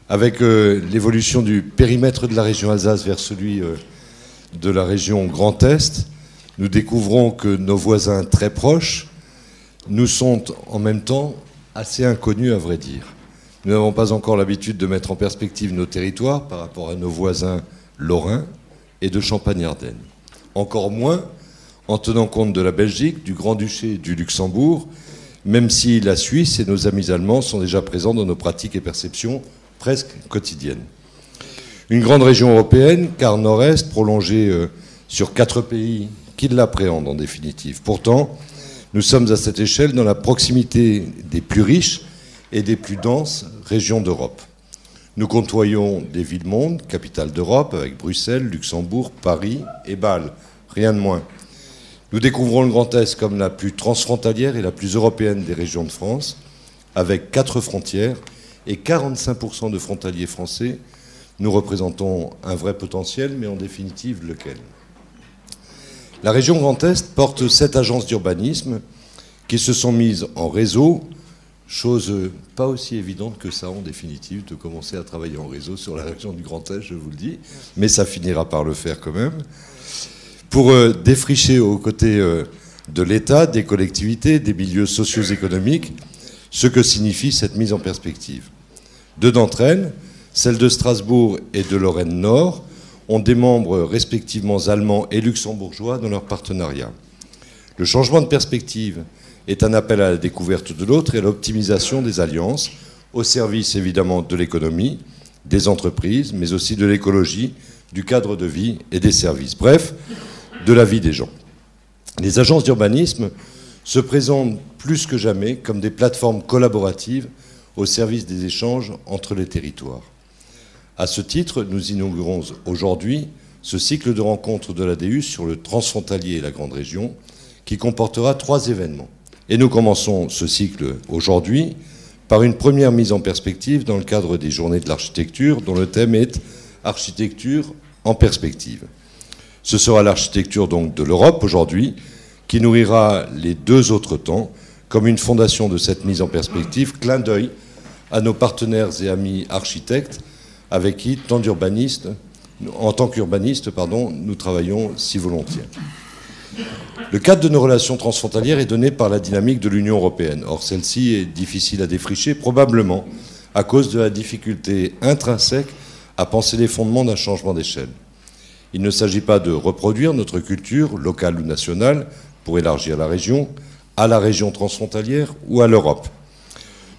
Avec l'évolution du périmètre de la région Alsace vers celui de la région Grand Est, nous découvrons que nos voisins très proches nous sont en même temps assez inconnus à vrai dire. Nous n'avons pas encore l'habitude de mettre en perspective nos territoires par rapport à nos voisins lorrains et de Champagne-Ardenne. Encore moins en tenant compte de la Belgique, du Grand-Duché et du Luxembourg, même si la Suisse et nos amis allemands sont déjà présents dans nos pratiques et perceptions presque quotidiennes. Une grande région européenne, car nord-est, prolongée sur 4 pays qui l'appréhendent en définitive. Pourtant, nous sommes à cette échelle dans la proximité des plus riches et des plus denses régions d'Europe. Nous côtoyons des villes-mondes, capitales d'Europe, avec Bruxelles, Luxembourg, Paris et Bâle, rien de moins. Nous découvrons le Grand Est comme la plus transfrontalière et la plus européenne des régions de France, avec 4 frontières et 45% de frontaliers français. Nous représentons un vrai potentiel, mais en définitive, lequel ? La région Grand Est porte 7 agences d'urbanisme qui se sont mises en réseau, chose pas aussi évidente que ça en définitive, de commencer à travailler en réseau sur la région du Grand Est, je vous le dis, mais ça finira par le faire quand même, pour défricher aux côtés de l'État, des collectivités, des milieux socio-économiques, ce que signifie cette mise en perspective. 2 d'entre elles, celles de Strasbourg et de Lorraine Nord, ont des membres respectivement allemands et luxembourgeois dans leur partenariat. Le changement de perspective est un appel à la découverte de l'autre et à l'optimisation des alliances, au service évidemment de l'économie, des entreprises, mais aussi de l'écologie, du cadre de vie et des services. Bref, de la vie des gens. Les agences d'urbanisme se présentent plus que jamais comme des plateformes collaboratives au service des échanges entre les territoires. À ce titre, nous inaugurons aujourd'hui ce cycle de rencontres de l'ADU sur le transfrontalier et la grande région, qui comportera 3 événements. Et nous commençons ce cycle aujourd'hui par une première mise en perspective dans le cadre des Journées de l'architecture, dont le thème est « Architecture en perspective ». Ce sera l'architecture donc de l'Europe aujourd'hui, qui nourrira les 2 autres temps, comme une fondation de cette mise en perspective, clin d'œil à nos partenaires et amis architectes, avec qui, en tant qu'urbanistes, nous travaillons si volontiers. Le cadre de nos relations transfrontalières est donné par la dynamique de l'Union européenne. Or, celle-ci est difficile à défricher, probablement à cause de la difficulté intrinsèque à penser les fondements d'un changement d'échelle. Il ne s'agit pas de reproduire notre culture, locale ou nationale, pour élargir la région, à la région transfrontalière ou à l'Europe.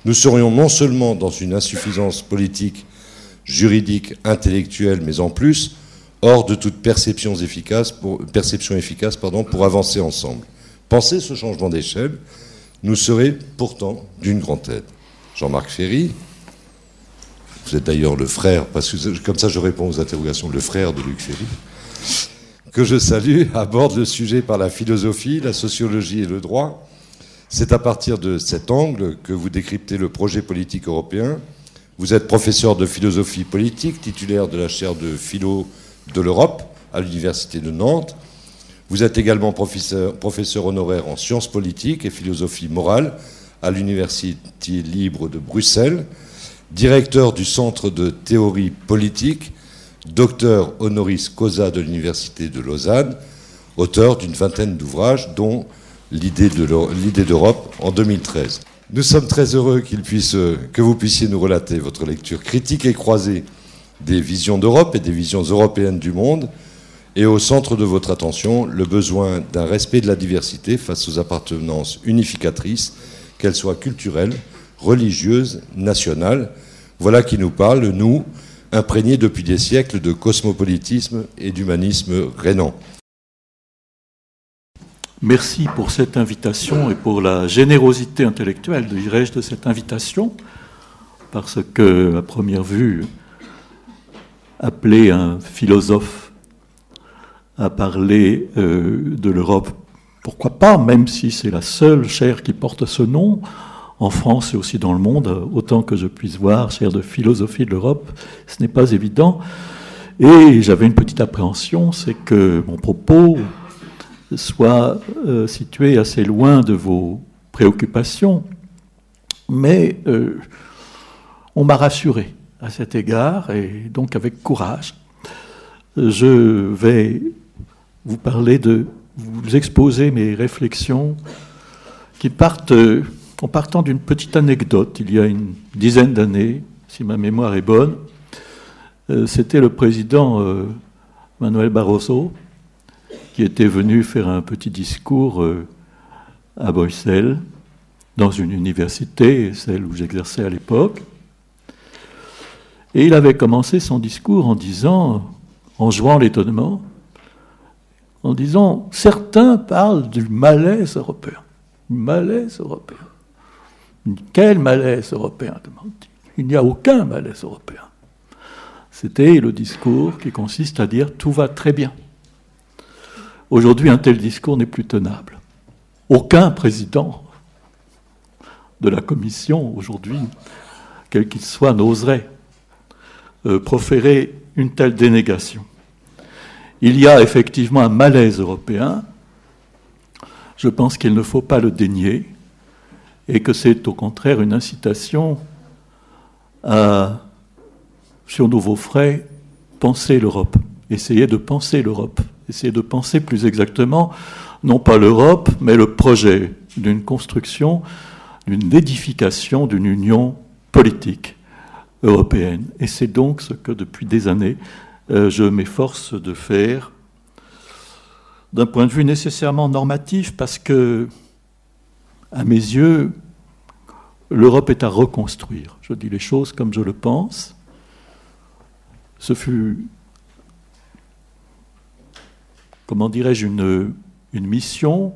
Nous serions non seulement dans une insuffisance politique, juridique, intellectuelle, mais en plus, hors de toute perception efficace pour avancer ensemble. Penser ce changement d'échelle nous serait pourtant d'une grande aide. Jean-Marc Ferry, vous êtes d'ailleurs le frère, parce que comme ça je réponds aux interrogations, le frère de Luc Ferry, que je salue, aborde le sujet par la philosophie, la sociologie et le droit. C'est à partir de cet angle que vous décryptez le projet politique européen. Vous êtes professeur de philosophie politique, titulaire de la chaire de philo de l'Europe à l'Université de Nantes. Vous êtes également professeur honoraire en sciences politiques et philosophie morale à l'Université libre de Bruxelles, directeur du Centre de théorie politique, docteur honoris causa de l'Université de Lausanne, auteur d'une vingtaine d'ouvrages, dont l'idée d'Europe en 2013. Nous sommes très heureux que vous puissiez nous relater votre lecture critique et croisée des visions d'Europe et des visions européennes du monde, et au centre de votre attention, le besoin d'un respect de la diversité face aux appartenances unificatrices, qu'elles soient culturelles, religieuses, nationales. Voilà qui nous parle, nous, imprégnés depuis des siècles de cosmopolitisme et d'humanisme rénant. Merci pour cette invitation et pour la générosité intellectuelle, dirais-je, de cette invitation, parce que, à première vue, appeler un philosophe à parler de l'Europe, pourquoi pas, même si c'est la seule chaire qui porte ce nom, en France et aussi dans le monde, autant que je puisse voir, chaire de philosophie de l'Europe, ce n'est pas évident. Et j'avais une petite appréhension, c'est que mon propos soit situé assez loin de vos préoccupations, mais on m'a rassuré. à cet égard, et donc avec courage, je vais vous exposer mes réflexions qui partent en partant d'une petite anecdote. Il y a une dizaine d'années, si ma mémoire est bonne, c'était le président Manuel Barroso qui était venu faire un petit discours à Bruxelles, dans une université, celle où j'exerçais à l'époque. Et il avait commencé son discours en disant, en jouant l'étonnement, en disant « Certains parlent du malaise européen. » Malaise européen. Quel malaise européen, demande-t-il. Il n'y a aucun malaise européen. C'était le discours qui consiste à dire « Tout va très bien ». Aujourd'hui, un tel discours n'est plus tenable. Aucun président de la Commission, aujourd'hui, quel qu'il soit, n'oserait proférer une telle dénégation. Il y a effectivement un malaise européen. Je pense qu'il ne faut pas le dénier et que c'est au contraire une incitation à, sur nouveaux frais, penser l'Europe, essayer de penser l'Europe, essayer de penser plus exactement, non pas l'Europe, mais le projet d'une construction, d'une édification d'une union politique européenne. Et c'est donc ce que depuis des années, je m'efforce de faire d'un point de vue nécessairement normatif, parce que, à mes yeux, l'Europe est à reconstruire. Je dis les choses comme je le pense. Ce fut, comment dirais-je, une mission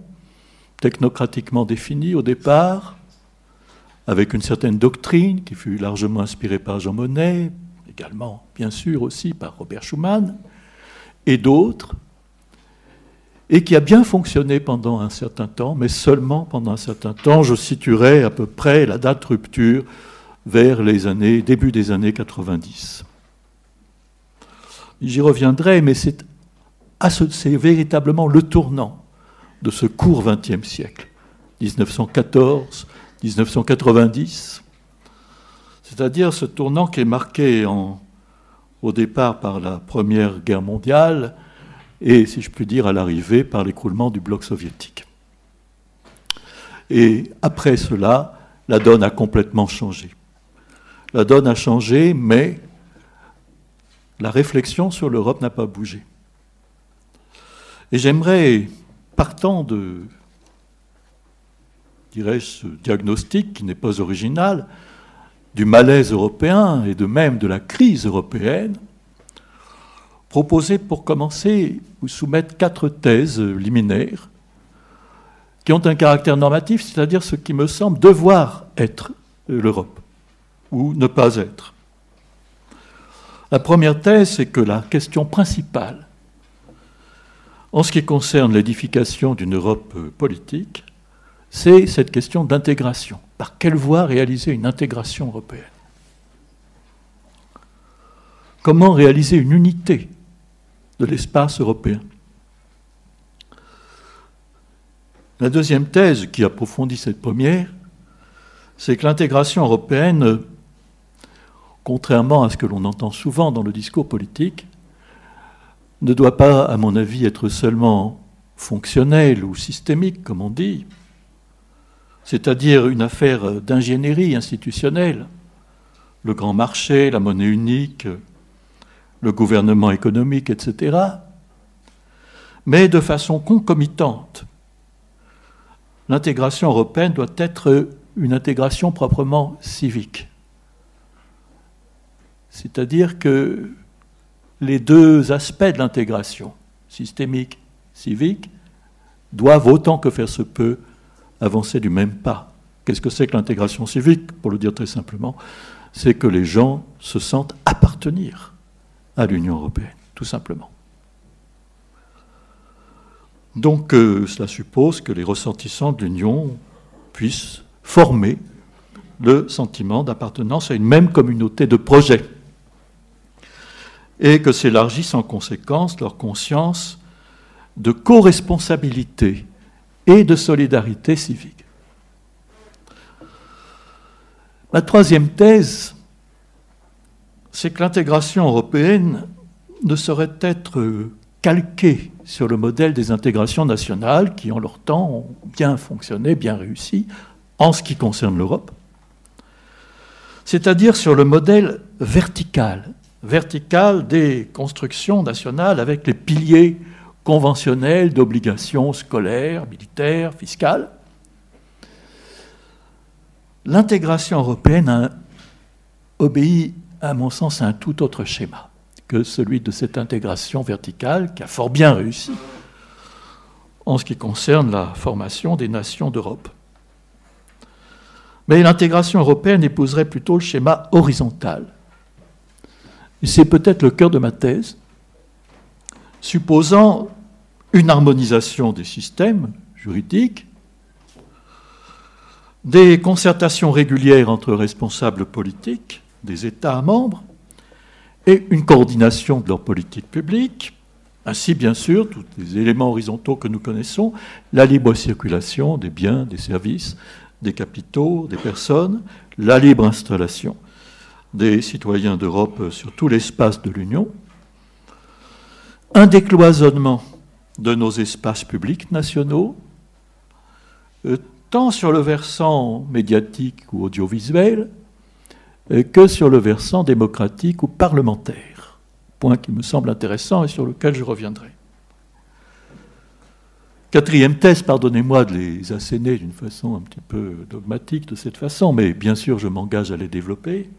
technocratiquement définie au départ, avec une certaine doctrine qui fut largement inspirée par Jean Monnet, également, bien sûr, aussi par Robert Schuman, et d'autres, et qui a bien fonctionné pendant un certain temps, mais seulement pendant un certain temps. Je situerai à peu près la date rupture vers les années, début des années 90. J'y reviendrai, mais c'est véritablement le tournant de ce court XXe siècle, 1914, 1990, c'est-à-dire ce tournant qui est marqué au départ par la Première Guerre mondiale et, si je puis dire, à l'arrivée par l'écroulement du bloc soviétique. Et après cela, la donne a complètement changé. La donne a changé, mais la réflexion sur l'Europe n'a pas bougé. Et j'aimerais, partant de, dirais-je, ce diagnostic qui n'est pas original, du malaise européen et de même de la crise européenne, proposer pour commencer, vous soumettre 4 thèses liminaires qui ont un caractère normatif, c'est-à-dire ce qui me semble devoir être l'Europe, ou ne pas être. La première thèse, c'est que la question principale, en ce qui concerne l'édification d'une Europe politique, c'est cette question d'intégration. Par quelle voie réaliser une intégration européenne? Comment réaliser une unité de l'espace européen? La deuxième thèse, qui approfondit cette première, c'est que l'intégration européenne, contrairement à ce que l'on entend souvent dans le discours politique, ne doit pas, à mon avis, être seulement fonctionnelle ou systémique, comme on dit, c'est-à-dire une affaire d'ingénierie institutionnelle, le grand marché, la monnaie unique, le gouvernement économique, etc., mais de façon concomitante. L'intégration européenne doit être une intégration proprement civique. C'est-à-dire que les deux aspects de l'intégration, systémique, civique, doivent, autant que faire se peut, avancer du même pas. Qu'est-ce que c'est que l'intégration civique? Pour le dire très simplement, c'est que les gens se sentent appartenir à l'Union européenne, tout simplement. Donc cela suppose que les ressortissants de l'Union puissent former le sentiment d'appartenance à une même communauté de projets et que s'élargisse en conséquence leur conscience de co-responsabilité et de solidarité civique. Ma troisième thèse c'est que l'intégration européenne ne saurait être calquée sur le modèle des intégrations nationales qui, en leur temps, ont bien fonctionné, bien réussi, en ce qui concerne l'Europe, c'est-à-dire sur le modèle vertical des constructions nationales avec les piliers conventionnels d'obligations scolaires, militaires, fiscales. L'intégration européenne obéit, à mon sens, à un tout autre schéma que celui de cette intégration verticale qui a fort bien réussi en ce qui concerne la formation des nations d'Europe. Mais l'intégration européenne épouserait plutôt le schéma horizontal. Et c'est peut-être le cœur de ma thèse, supposant une harmonisation des systèmes juridiques, des concertations régulières entre responsables politiques des États membres et une coordination de leurs politiques publiques, ainsi bien sûr, tous les éléments horizontaux que nous connaissons, la libre circulation des biens, des services, des capitaux, des personnes, la libre installation des citoyens d'Europe sur tout l'espace de l'Union, un décloisonnement de nos espaces publics nationaux, tant sur le versant médiatique ou audiovisuel que sur le versant démocratique ou parlementaire, point qui me semble intéressant et sur lequel je reviendrai. Quatrième thèse, pardonnez-moi de les asséner d'une façon un petit peu dogmatique de cette façon, mais bien sûr je m'engage à les développer.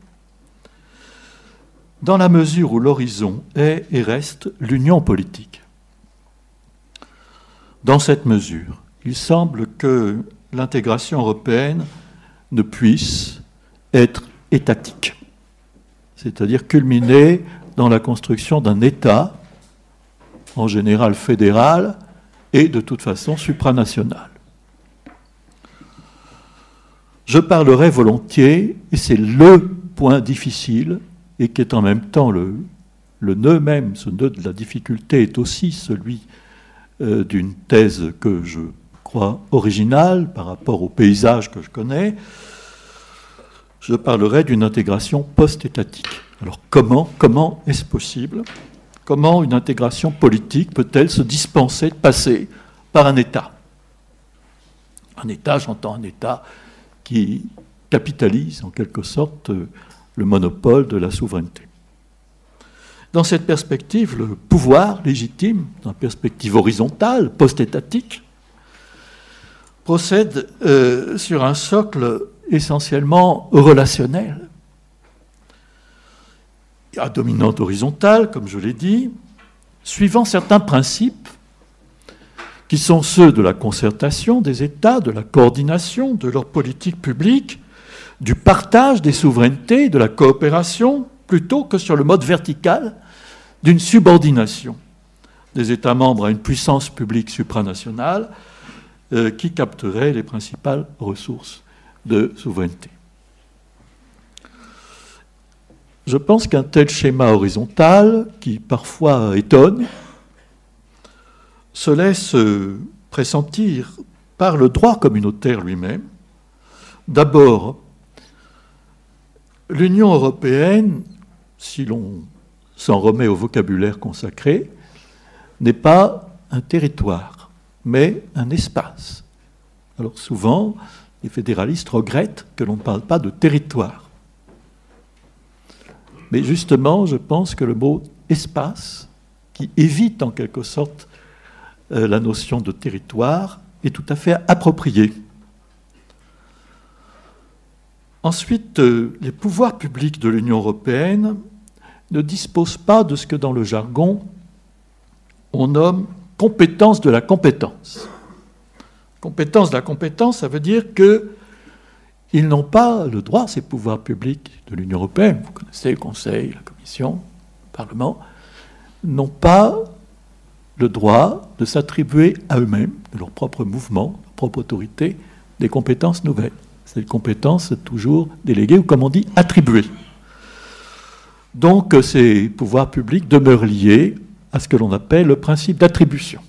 Dans la mesure où l'horizon est et reste l'union politique. Dans cette mesure, il semble que l'intégration européenne ne puisse être étatique, c'est-à-dire culminer dans la construction d'un État, en général fédéral, et de toute façon supranational. Je parlerai volontiers, et c'est le point difficile, et qui est en même temps le nœud même, ce nœud de la difficulté est aussi celui d'une thèse que je crois originale par rapport au paysage que je connais. Je parlerai d'une intégration post-étatique. Alors comment est-ce possible ? Comment une intégration politique peut-elle se dispenser de passer par un État ? Un État, j'entends un État qui capitalise en quelque sorte le monopole de la souveraineté. Dans cette perspective, le pouvoir légitime, dans la perspective horizontale, post-étatique, procède sur un socle essentiellement relationnel, à dominante horizontale, comme je l'ai dit, suivant certains principes qui sont ceux de la concertation des États, de la coordination de leur politique publique, du partage des souverainetés, de la coopération, plutôt que sur le mode vertical d'une subordination des États membres à une puissance publique supranationale qui capterait les principales ressources de souveraineté. Je pense qu'un tel schéma horizontal, qui parfois étonne, se laisse pressentir par le droit communautaire lui-même. D'abord, l'Union européenne, si l'on s'en remet au vocabulaire consacré, n'est pas un territoire, mais un espace. Alors souvent, les fédéralistes regrettent que l'on ne parle pas de territoire. Mais justement, je pense que le mot « espace », qui évite en quelque sorte la notion de territoire, est tout à fait approprié. Ensuite, les pouvoirs publics de l'Union européenne ne disposent pas de ce que dans le jargon on nomme « compétence de la compétence ». Compétence de la compétence, ça veut dire que ils n'ont pas le droit, ces pouvoirs publics de l'Union européenne, vous connaissez le Conseil, la Commission, le Parlement, n'ont pas le droit de s'attribuer à eux-mêmes, de leur propre mouvement, de leur propre autorité, des compétences nouvelles. Ces compétences toujours déléguées ou, comme on dit, attribuées. Donc, ces pouvoirs publics demeurent liés à ce que l'on appelle le principe d'attribution.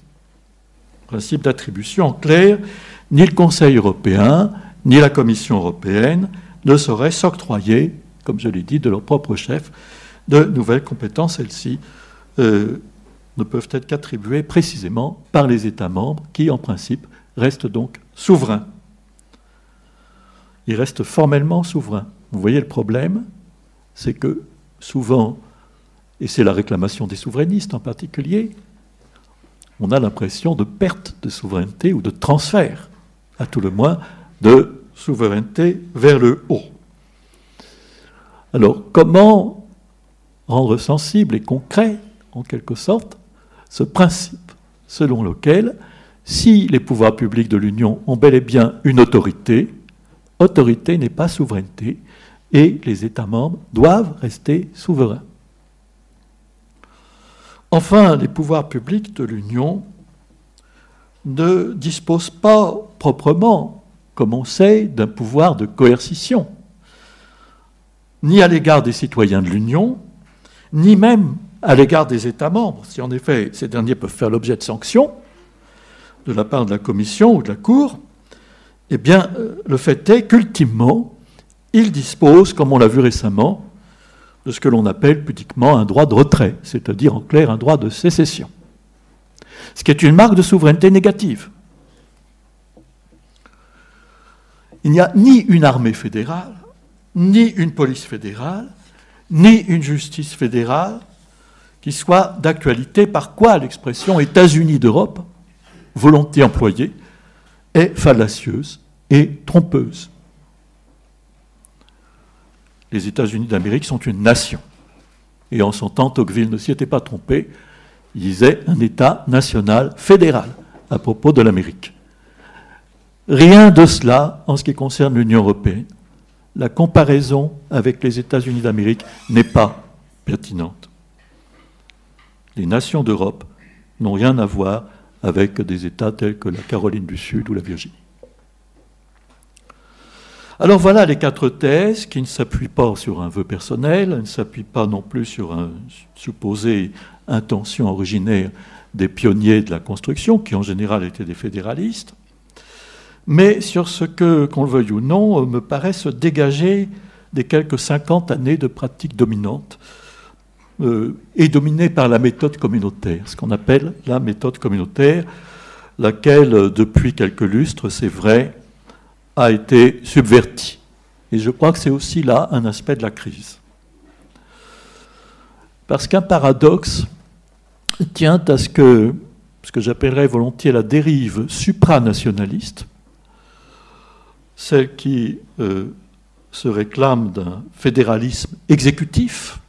Principe d'attribution, en clair, ni le Conseil européen, ni la Commission européenne ne sauraient s'octroyer, comme je l'ai dit, de leur propre chef, de nouvelles compétences, celles-ci ne peuvent être qu'attribuées précisément par les États membres qui, en principe, restent donc souverains. Ils restent formellement souverains. Vous voyez le problème, c'est que souvent, et c'est la réclamation des souverainistes en particulier, on a l'impression de perte de souveraineté ou de transfert, à tout le moins, de souveraineté vers le haut. Alors, comment rendre sensible et concret, en quelque sorte, ce principe selon lequel, si les pouvoirs publics de l'Union ont bel et bien une autorité, autorité n'est pas souveraineté, et les États membres doivent rester souverains. Enfin, les pouvoirs publics de l'Union ne disposent pas proprement, comme on sait, d'un pouvoir de coercition, ni à l'égard des citoyens de l'Union, ni même à l'égard des États membres, si en effet ces derniers peuvent faire l'objet de sanctions de la part de la Commission ou de la Cour. Eh bien, le fait est qu'ultimement, ils disposent, comme on l'a vu récemment, de ce que l'on appelle pudiquement un droit de retrait, c'est-à-dire en clair un droit de sécession, ce qui est une marque de souveraineté négative. Il n'y a ni une armée fédérale, ni une police fédérale, ni une justice fédérale qui soit d'actualité, par quoi l'expression États-Unis d'Europe, volonté employée, est fallacieuse et trompeuse. Les États-Unis d'Amérique sont une nation. Et en son temps, Tocqueville ne s'y était pas trompé. Il disait un État national fédéral à propos de l'Amérique. Rien de cela en ce qui concerne l'Union européenne. La comparaison avec les États-Unis d'Amérique n'est pas pertinente. Les nations d'Europe n'ont rien à voir avec des États tels que la Caroline du Sud ou la Virginie. Alors voilà les 4 thèses qui ne s'appuient pas sur un vœu personnel, ne s'appuient pas non plus sur une supposée intention originaire des pionniers de la construction, qui en général étaient des fédéralistes, mais sur ce que, qu'on le veuille ou non, me paraît se dégager des quelques 50 années de pratiques dominantes et dominées par la méthode communautaire, ce qu'on appelle la méthode communautaire, laquelle, depuis quelques lustres, c'est vrai, a été subvertie. Et je crois que c'est aussi là un aspect de la crise. Parce qu'un paradoxe tient à ce que j'appellerais volontiers la dérive supranationaliste, celle qui se réclame d'un fédéralisme exécutif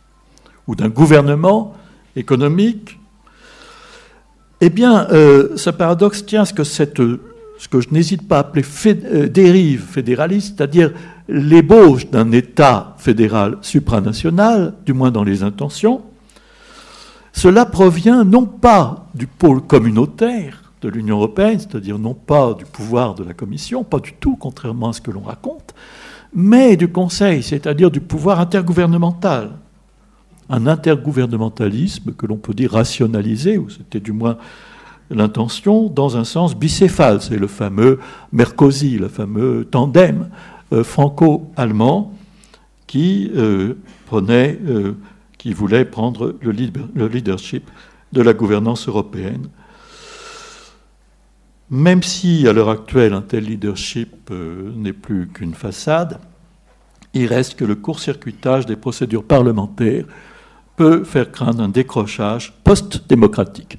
ou d'un gouvernement économique. Eh bien, ce paradoxe tient à ce que ce que je n'hésite pas à appeler dérive fédéraliste, c'est-à-dire l'ébauche d'un État fédéral supranational, du moins dans les intentions, cela provient non pas du pôle communautaire de l'Union européenne, c'est-à-dire non pas du pouvoir de la Commission, pas du tout, contrairement à ce que l'on raconte, mais du Conseil, c'est-à-dire du pouvoir intergouvernemental. Un intergouvernementalisme que l'on peut dire rationalisé, ou c'était du moins l'intention, dans un sens bicéphale. C'est le fameux Merkozy, le fameux tandem franco-allemand qui voulait prendre le leadership de la gouvernance européenne. Même si, à l'heure actuelle, un tel leadership n'est plus qu'une façade, il reste que le court-circuitage des procédures parlementaires peut faire craindre un décrochage post-démocratique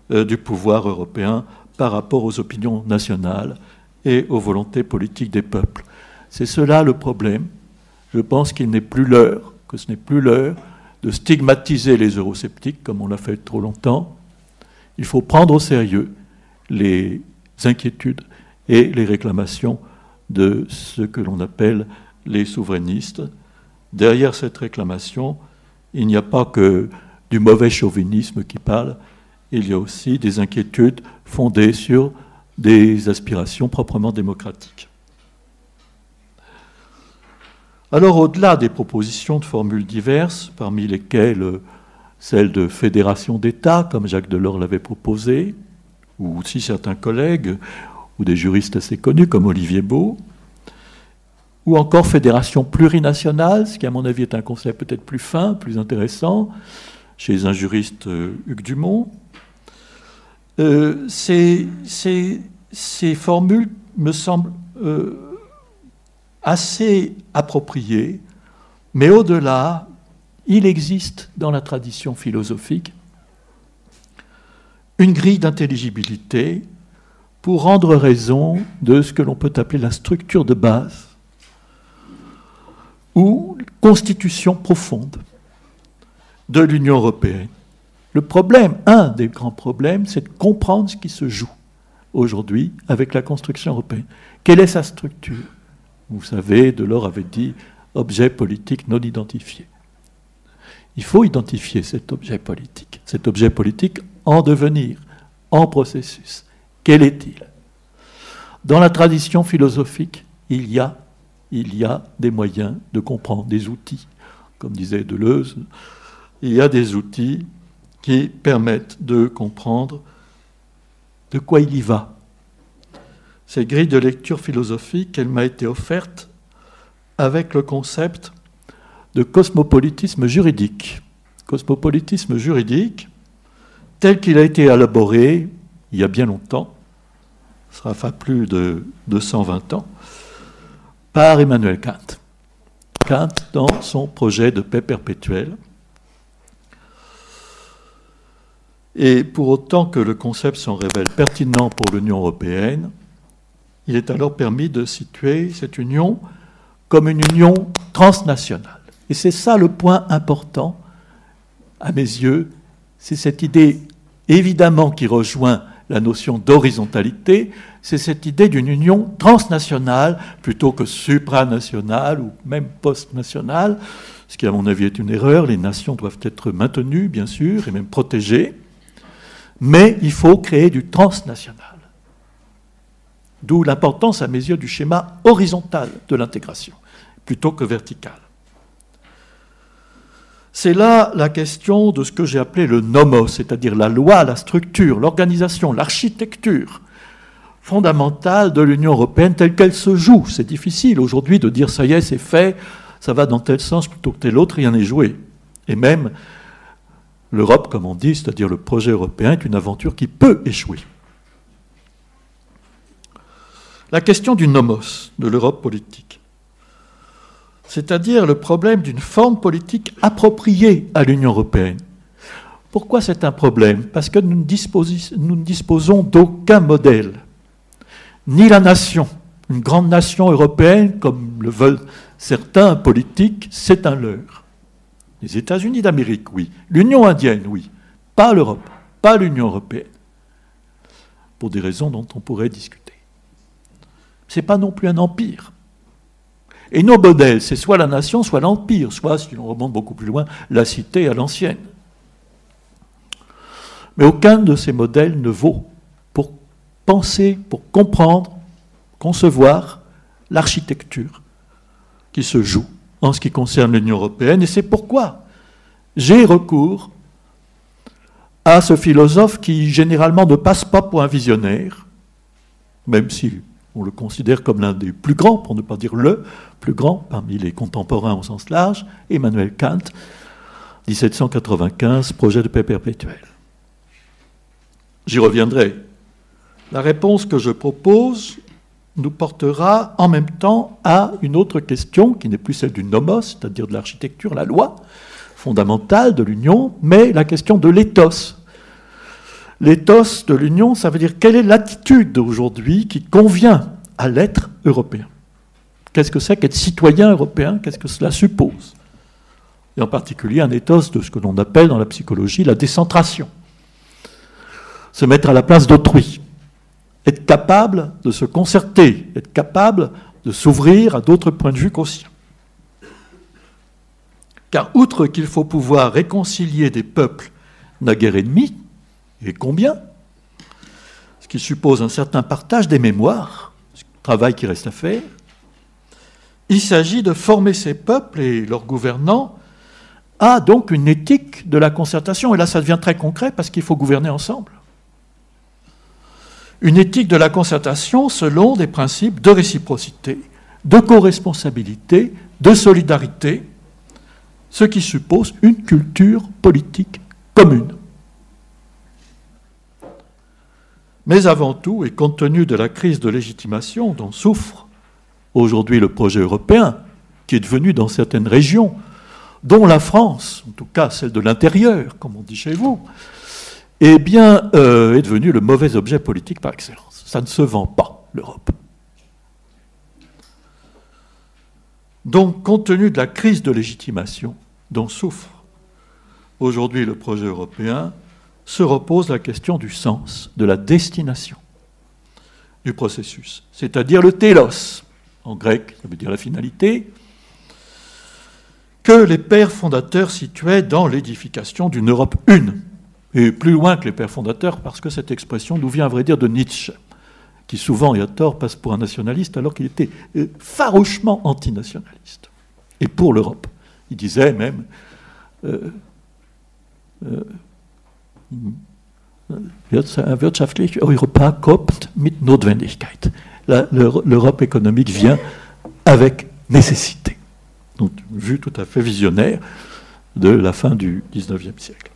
du pouvoir européen par rapport aux opinions nationales et aux volontés politiques des peuples. C'est cela le problème. Je pense qu'il n'est plus l'heure, que ce n'est plus l'heure de stigmatiser les eurosceptiques comme on l'a fait trop longtemps. Il faut prendre au sérieux les inquiétudes et les réclamations de ce que l'on appelle les souverainistes. Derrière cette réclamation, il n'y a pas que du mauvais chauvinisme qui parle, il y a aussi des inquiétudes fondées sur des aspirations proprement démocratiques. Alors, au-delà des propositions de formules diverses, parmi lesquelles celle de fédération d'États, comme Jacques Delors l'avait proposé, ou aussi certains collègues, ou des juristes assez connus comme Olivier Beau, ou encore fédération plurinationale, ce qui à mon avis est un concept peut-être plus fin, plus intéressant, chez un juriste Hugues Dumont. Ces formules me semblent assez appropriées, mais au-delà, il existe dans la tradition philosophique une grille d'intelligibilité pour rendre raison de ce que l'on peut appeler la structure de base ou constitution profonde de l'Union européenne. Le problème, un des grands problèmes, c'est de comprendre ce qui se joue aujourd'hui avec la construction européenne. Quelle est sa structure? Vous savez, Delors avait dit « objet politique non identifié ». Il faut identifier cet objet politique en devenir, en processus. Quel est-il? Dans la tradition philosophique, il y a des moyens de comprendre, des outils. Comme disait Deleuze, il y a des outils qui permettent de comprendre de quoi il y va. Cette grille de lecture philosophique, elle m'a été offerte avec le concept de cosmopolitisme juridique. Cosmopolitisme juridique, tel qu'il a été élaboré il y a bien longtemps, ça fait plus de 220 ans, par Emmanuel Kant. Kant dans son projet de paix perpétuelle. Et pour autant que le concept s'en révèle pertinent pour l'Union européenne, il est alors permis de situer cette union comme une union transnationale. Et c'est ça le point important, à mes yeux, c'est cette idée, évidemment, qui rejoint la notion d'horizontalité, c'est cette idée d'une union transnationale plutôt que supranationale ou même post-nationale, ce qui, à mon avis, est une erreur. Les nations doivent être maintenues, bien sûr, et même protégées, mais il faut créer du transnational. D'où l'importance, à mes yeux, du schéma horizontal de l'intégration, plutôt que vertical. C'est là la question de ce que j'ai appelé le nomos, c'est-à-dire la loi, la structure, l'organisation, l'architecture fondamentale de l'Union européenne telle qu'elle se joue. C'est difficile aujourd'hui de dire ça y est, c'est fait, ça va dans tel sens plutôt que tel autre, rien n'est joué. Et même l'Europe, comme on dit, c'est-à-dire le projet européen, est une aventure qui peut échouer. La question du nomos, de l'Europe politique, c'est-à-dire le problème d'une forme politique appropriée à l'Union européenne. Pourquoi c'est un problème? Parce que nous ne disposons d'aucun modèle. Ni la nation, une grande nation européenne, comme le veulent certains politiques, c'est un leurre. Les États-Unis d'Amérique, oui. L'Union indienne, oui. Pas l'Europe, pas l'Union européenne. Pour des raisons dont on pourrait discuter. Ce n'est pas non plus un empire. Et nos modèles, c'est soit la nation, soit l'empire, soit, si l'on remonte beaucoup plus loin, la cité à l'ancienne. Mais aucun de ces modèles ne vaut pour penser, pour comprendre, concevoir l'architecture qui se joue en ce qui concerne l'Union européenne. Et c'est pourquoi j'ai recours à ce philosophe qui, généralement, ne passe pas pour un visionnaire, même si on le considère comme l'un des plus grands, pour ne pas dire le plus grand, parmi les contemporains au sens large, Emmanuel Kant, 1795, projet de paix perpétuelle. J'y reviendrai. La réponse que je propose nous portera en même temps à une autre question, qui n'est plus celle du nomos, c'est-à-dire de l'architecture, la loi fondamentale de l'Union, mais la question de l'éthos. L'éthos de l'Union, ça veut dire quelle est l'attitude aujourd'hui qui convient à l'être européen. Qu'est-ce que c'est qu'être citoyen européen? Qu'est-ce que cela suppose? Et en particulier un éthos de ce que l'on appelle dans la psychologie la décentration. Se mettre à la place d'autrui. Être capable de se concerter, être capable de s'ouvrir à d'autres points de vue conscients. Car outre qu'il faut pouvoir réconcilier des peuples naguère ennemis, et combien, ce qui suppose un certain partage des mémoires, travail qui reste à faire, il s'agit de former ces peuples et leurs gouvernants à donc une éthique de la concertation. Et là, ça devient très concret parce qu'il faut gouverner ensemble. Une éthique de la concertation selon des principes de réciprocité, de co-responsabilité, de solidarité, ce qui suppose une culture politique commune. Mais avant tout, et compte tenu de la crise de légitimation dont souffre aujourd'hui le projet européen, qui est devenu dans certaines régions, dont la France, en tout cas celle de l'intérieur, comme on dit chez vous, eh bien, est devenu le mauvais objet politique par excellence. Ça ne se vend pas, l'Europe. Donc, compte tenu de la crise de légitimation dont souffre aujourd'hui le projet européen, se repose la question du sens, de la destination du processus, c'est-à-dire le télos, en grec, ça veut dire la finalité, que les pères fondateurs situaient dans l'édification d'une Europe une, et plus loin que les pères fondateurs, parce que cette expression nous vient, à vrai dire, de Nietzsche, qui souvent, et à tort, passe pour un nationaliste, alors qu'il était farouchement antinationaliste, et pour l'Europe. Il disait même wirtschaftlich Europa kommt mit Notwendigkeit. L'Europe économique vient avec nécessité. Donc, une vue tout à fait visionnaire de la fin du XIXe siècle.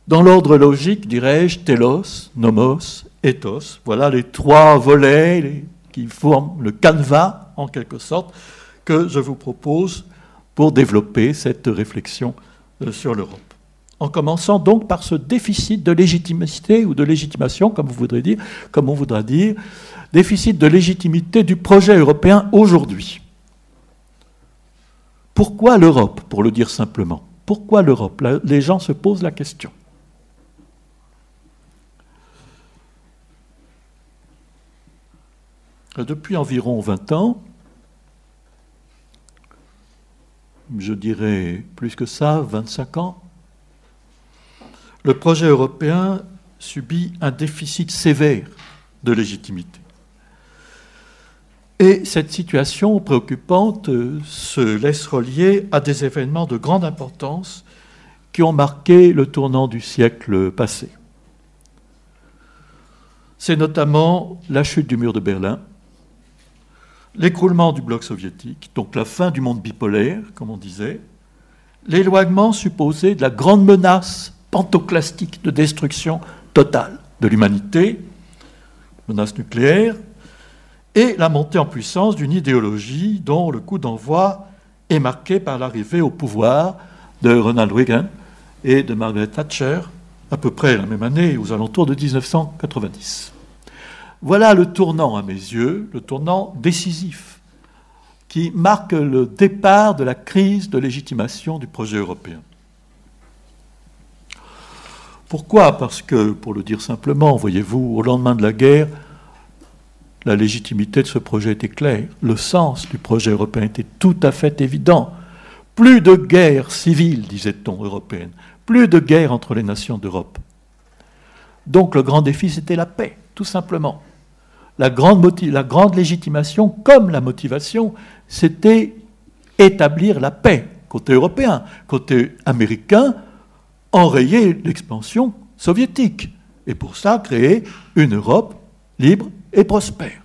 Dans l'ordre logique, dirais-je, télos, nomos, ethos, voilà les trois volets qui forment le canevas, en quelque sorte, que je vous propose pour développer cette réflexion sur l'Europe. En commençant donc par ce déficit de légitimité ou de légitimation, comme on voudra dire, déficit de légitimité du projet européen aujourd'hui. Pourquoi l'Europe, pour le dire simplement? Pourquoi l'Europe? Les gens se posent la question. Depuis environ 20 ans, je dirais plus que ça, 25 ans, le projet européen subit un déficit sévère de légitimité. Et cette situation préoccupante se laisse relier à des événements de grande importance qui ont marqué le tournant du siècle passé. C'est notamment la chute du mur de Berlin, l'écroulement du bloc soviétique, donc la fin du monde bipolaire, comme on disait, l'éloignement supposé de la grande menace pantoclastique de destruction totale de l'humanité, menace nucléaire, et la montée en puissance d'une idéologie dont le coup d'envoi est marqué par l'arrivée au pouvoir de Ronald Reagan et de Margaret Thatcher, à peu près la même année, aux alentours de 1990. Voilà le tournant, à mes yeux, le tournant décisif, qui marque le départ de la crise de légitimation du projet européen. Pourquoi? Parce que, pour le dire simplement, voyez-vous, au lendemain de la guerre, la légitimité de ce projet était claire. Le sens du projet européen était tout à fait évident. Plus de guerre civile, disait-on, européenne. Plus de guerre entre les nations d'Europe. Donc le grand défi, c'était la paix, tout simplement. La grande légitimation, comme la motivation, c'était établir la paix, côté européen. Côté américain, enrayer l'expansion soviétique. Et pour ça, créer une Europe libre et prospère.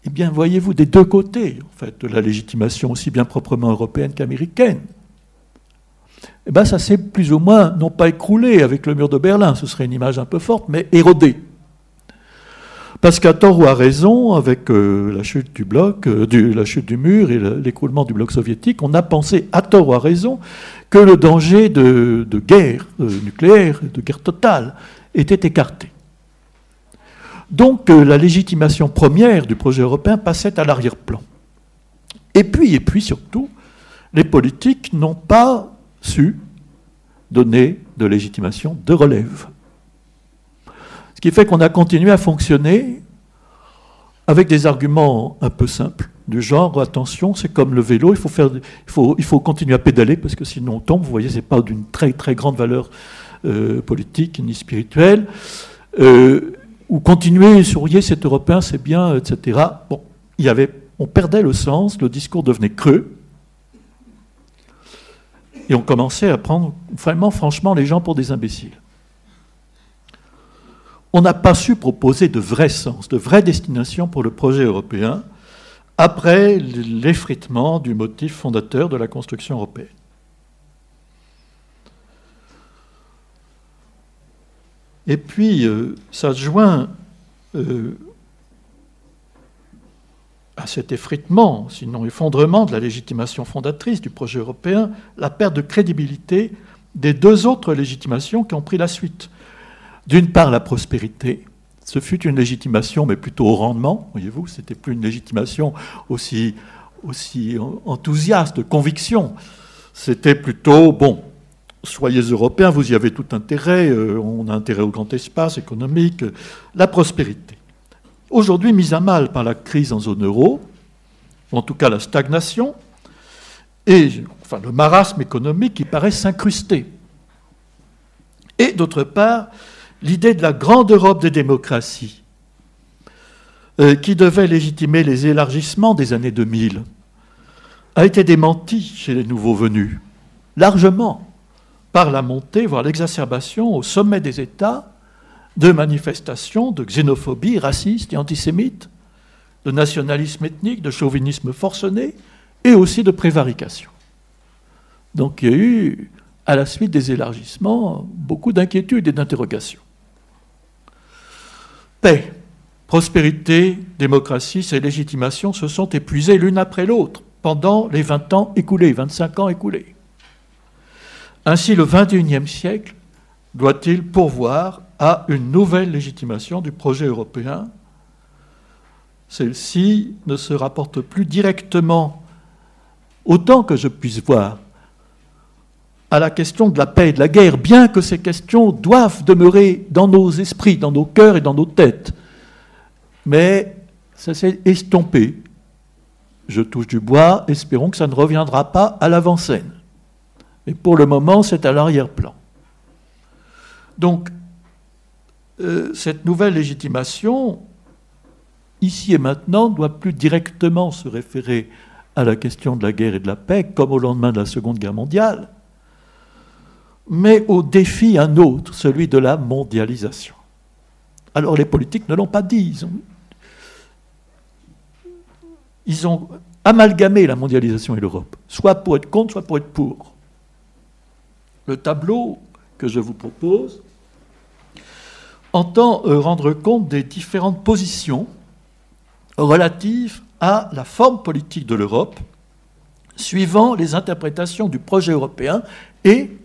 Eh bien, voyez-vous, des deux côtés, en fait, de la légitimation, aussi bien proprement européenne qu'américaine, eh bien, ça s'est plus ou moins, non pas écroulé avec le mur de Berlin, ce serait une image un peu forte, mais érodé. Parce qu'à tort ou à raison, avec la chute du bloc, la chute du mur et l'écroulement du bloc soviétique, on a pensé, à tort ou à raison, que le danger de guerre nucléaire, de guerre totale, était écarté. Donc la légitimation première du projet européen passait à l'arrière-plan. Et puis surtout, les politiques n'ont pas su donner de légitimation de relève. Ce qui fait qu'on a continué à fonctionner avec des arguments un peu simples, du genre, attention, c'est comme le vélo, il faut continuer à pédaler, parce que sinon on tombe, vous voyez, ce n'est pas d'une très très grande valeur politique ni spirituelle, ou continuer, souriez, c'est européen, c'est bien, etc. Bon, on perdait le sens, le discours devenait creux, et on commençait à prendre vraiment, franchement, les gens pour des imbéciles. on n'a pas su proposer de vrai sens, de vraie destination pour le projet européen après l'effritement du motif fondateur de la construction européenne. Et puis, ça se joint à cet effritement, sinon effondrement de la légitimation fondatrice du projet européen, la perte de crédibilité des deux autres légitimations qui ont pris la suite. D'une part, la prospérité. Ce fut une légitimation, mais plutôt au rendement, voyez-vous, c'était plus une légitimation aussi enthousiaste, de conviction. C'était plutôt, bon, soyez européens, vous y avez tout intérêt, on a intérêt au grand espace économique, la prospérité. Aujourd'hui mise à mal par la crise en zone euro, en tout cas la stagnation, et enfin, le marasme économique qui paraît s'incruster. Et d'autre part, l'idée de la grande Europe des démocraties, qui devait légitimer les élargissements des années 2000, a été démentie chez les nouveaux venus, largement, par la montée, voire l'exacerbation au sommet des États de manifestations de xénophobie raciste et antisémite, de nationalisme ethnique, de chauvinisme forcené et aussi de prévarication. Donc il y a eu, à la suite des élargissements, beaucoup d'inquiétudes et d'interrogations. Paix, prospérité, démocratie, ces légitimations se sont épuisées l'une après l'autre pendant les 20 ans écoulés, 25 ans écoulés. Ainsi, le XXIe siècle doit-il pourvoir à une nouvelle légitimation du projet européen. Celle-ci ne se rapporte plus directement, autant que je puisse voir, à la question de la paix et de la guerre, bien que ces questions doivent demeurer dans nos esprits, dans nos cœurs et dans nos têtes. Mais ça s'est estompé. Je touche du bois, espérons que ça ne reviendra pas à l'avant-scène. Mais pour le moment, c'est à l'arrière-plan. Donc, cette nouvelle légitimation, ici et maintenant, ne doit plus directement se référer à la question de la guerre et de la paix, comme au lendemain de la Seconde Guerre mondiale, mais au défi un autre, celui de la mondialisation. Alors les politiques ne l'ont pas dit, ils ont amalgamé la mondialisation et l'Europe, soit pour être contre, soit pour être pour. Le tableau que je vous propose entend rendre compte des différentes positions relatives à la forme politique de l'Europe, suivant les interprétations du projet européen et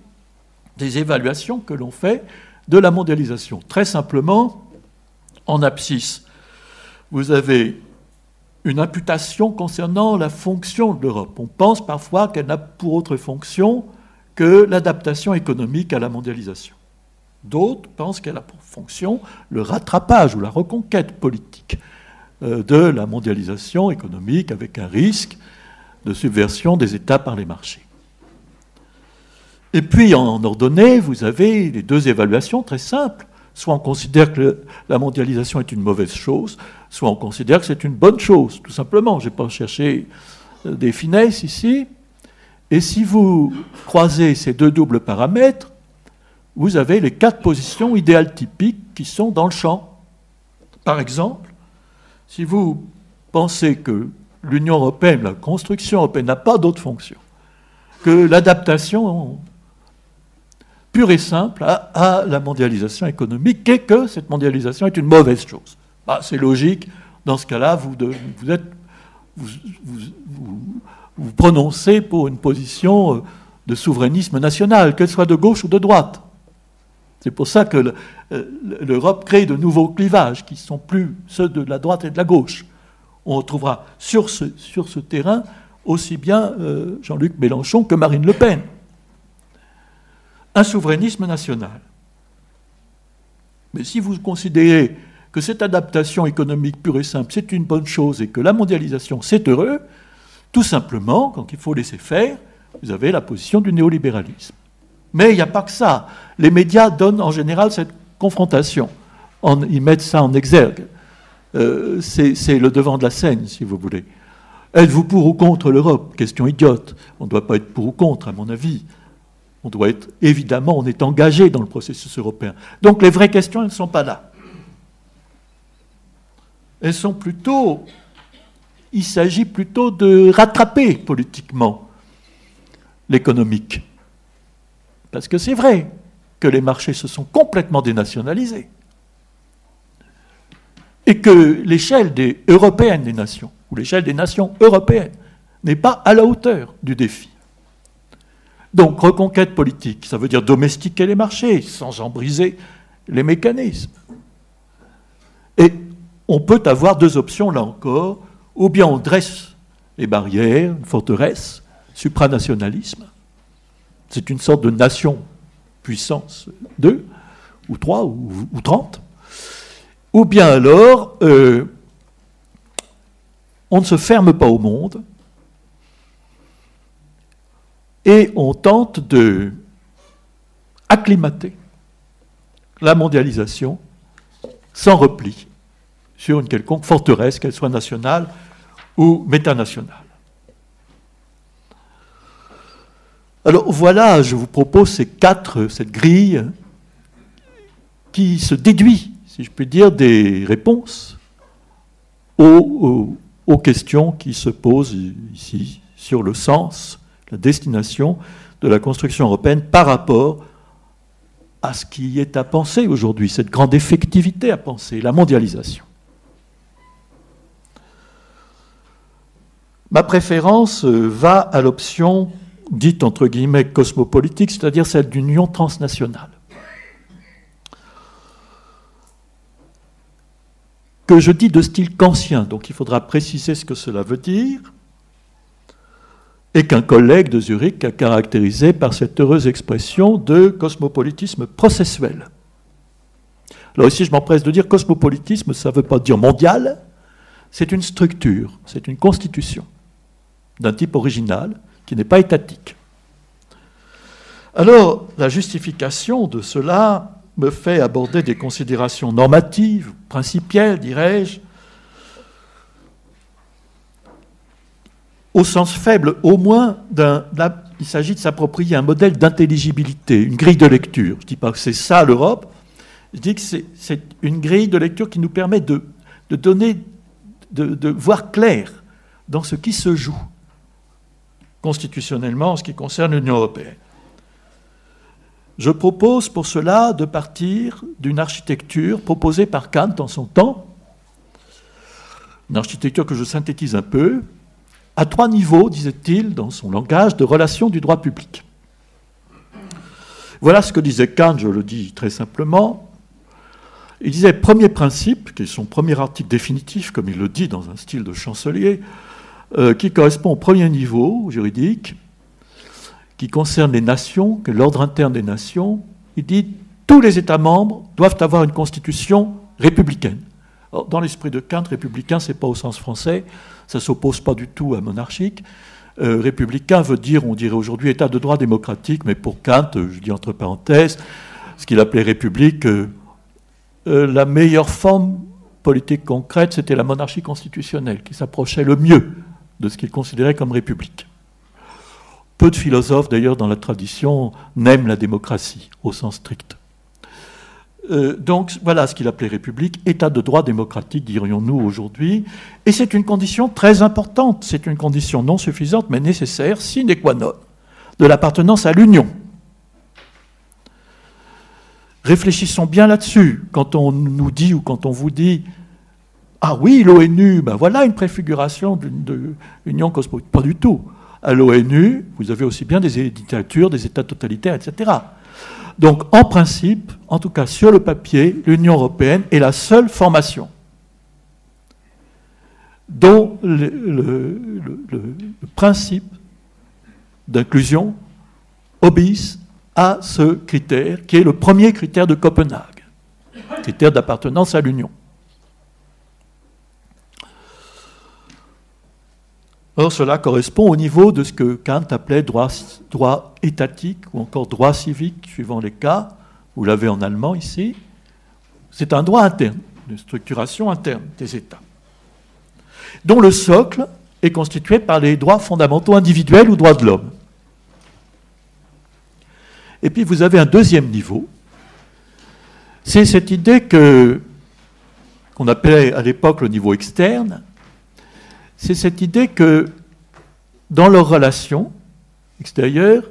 des évaluations que l'on fait de la mondialisation. Très simplement, en abscisse, vous avez une imputation concernant la fonction de l'Europe. On pense parfois qu'elle n'a pour autre fonction que l'adaptation économique à la mondialisation. D'autres pensent qu'elle a pour fonction le rattrapage ou la reconquête politique de la mondialisation économique avec un risque de subversion des États par les marchés. Et puis, en ordonnée, vous avez les deux évaluations très simples. Soit on considère que la mondialisation est une mauvaise chose, soit on considère que c'est une bonne chose, tout simplement. Je n'ai pas cherché des finesses ici. Et si vous croisez ces deux doubles paramètres, vous avez les 4 positions idéales typiques qui sont dans le champ. Par exemple, si vous pensez que l'Union européenne, la construction européenne n'a pas d'autre fonction que l'adaptation pure et simple à la mondialisation économique, et que cette mondialisation est une mauvaise chose. Bah, c'est logique, dans ce cas-là, vous prononcez pour une position de souverainisme national, qu'elle soit de gauche ou de droite. C'est pour ça que l'Europe crée de nouveaux clivages, qui ne sont plus ceux de la droite et de la gauche. On retrouvera sur ce terrain aussi bien Jean-Luc Mélenchon que Marine Le Pen. Un souverainisme national. Mais si vous considérez que cette adaptation économique pure et simple, c'est une bonne chose et que la mondialisation, c'est heureux, tout simplement, quand il faut laisser faire, vous avez la position du néolibéralisme. Mais il n'y a pas que ça. Les médias donnent en général cette confrontation. Ils mettent ça en exergue. C'est le devant de la scène, si vous voulez. Êtes-vous pour ou contre l'Europe? Question idiote. On ne doit pas être pour ou contre, à mon avis. On doit être, évidemment, on est engagé dans le processus européen. Donc les vraies questions, elles ne sont pas là. elles sont plutôt... Il s'agit plutôt de rattraper politiquement l'économique. Parce que c'est vrai que les marchés se sont complètement dénationalisés. Et que l'échelle européenne des nations, ou l'échelle des nations européennes, n'est pas à la hauteur du défi. Donc, reconquête politique, ça veut dire domestiquer les marchés, sans en briser les mécanismes. Et on peut avoir deux options, là encore, ou bien on dresse les barrières, une forteresse, supranationalisme, c'est une sorte de nation puissance 2, ou 3, ou 30, ou bien alors on ne se ferme pas au monde, et on tente de acclimater la mondialisation sans repli sur une quelconque forteresse, qu'elle soit nationale ou métanationale. Alors voilà, je vous propose cette grille qui se déduit, si je puis dire, des réponses aux questions qui se posent ici sur le sens, la destination de la construction européenne par rapport à ce qui est à penser aujourd'hui, cette grande effectivité à penser, la mondialisation. Ma préférence va à l'option dite entre guillemets cosmopolitique, c'est-à-dire celle d'une union transnationale. Que je dis de style kantien, donc il faudra préciser ce que cela veut dire, et qu'un collègue de Zurich a caractérisé par cette heureuse expression de cosmopolitisme processuel. Alors ici, je m'empresse de dire cosmopolitisme, ça ne veut pas dire mondial, c'est une structure, c'est une constitution d'un type original qui n'est pas étatique. Alors, la justification de cela me fait aborder des considérations normatives, principielles, dirais-je, au sens faible, au moins, il s'agit de s'approprier un modèle d'intelligibilité, une grille de lecture. Je ne dis pas que c'est ça l'Europe, je dis que c'est une grille de lecture qui nous permet de voir clair dans ce qui se joue constitutionnellement en ce qui concerne l'Union européenne. Je propose pour cela de partir d'une architecture proposée par Kant en son temps, une architecture que je synthétise un peu, à 3 niveaux, disait-il dans son langage, de relation du droit public. Voilà ce que disait Kant, je le dis très simplement. Il disait, premier principe, qui est son premier article définitif, comme il le dit dans un style de chancelier, qui correspond au premier niveau juridique, qui concerne les nations, que l'ordre interne des nations. Il dit, tous les États membres doivent avoir une constitution républicaine. Alors, dans l'esprit de Kant, républicain, ce n'est pas au sens français, ça ne s'oppose pas du tout à monarchique. Républicain veut dire, on dirait aujourd'hui, État de droit démocratique, mais pour Kant, je dis entre parenthèses, ce qu'il appelait république, la meilleure forme politique concrète, c'était la monarchie constitutionnelle, qui s'approchait le mieux de ce qu'il considérait comme république. Peu de philosophes, d'ailleurs, dans la tradition, n'aiment la démocratie, au sens strict. Donc, voilà ce qu'il appelait république, état de droit démocratique, dirions-nous aujourd'hui. Et c'est une condition très importante, c'est une condition non suffisante, mais nécessaire, sine qua non, de l'appartenance à l'Union. Réfléchissons bien là-dessus. Quand on nous dit ou quand on vous dit « Ah oui, l'ONU, ben voilà une préfiguration d'une union cosmopolitique ». Pas du tout. À l'ONU, vous avez aussi bien des dictatures, des États totalitaires, etc. Donc, en principe, en tout cas sur le papier, l'Union européenne est la seule formation dont le principe d'inclusion obéisse à ce critère, qui est le premier critère de Copenhague, critère d'appartenance à l'Union. Or, cela correspond au niveau de ce que Kant appelait droit étatique ou encore droit civique, suivant les cas. Vous l'avez en allemand ici. C'est un droit interne, une structuration interne des États, dont le socle est constitué par les droits fondamentaux individuels ou droits de l'homme. Et puis vous avez un deuxième niveau, c'est cette idée que qu'on appelait à l'époque le niveau externe, c'est cette idée que dans leurs relations extérieures,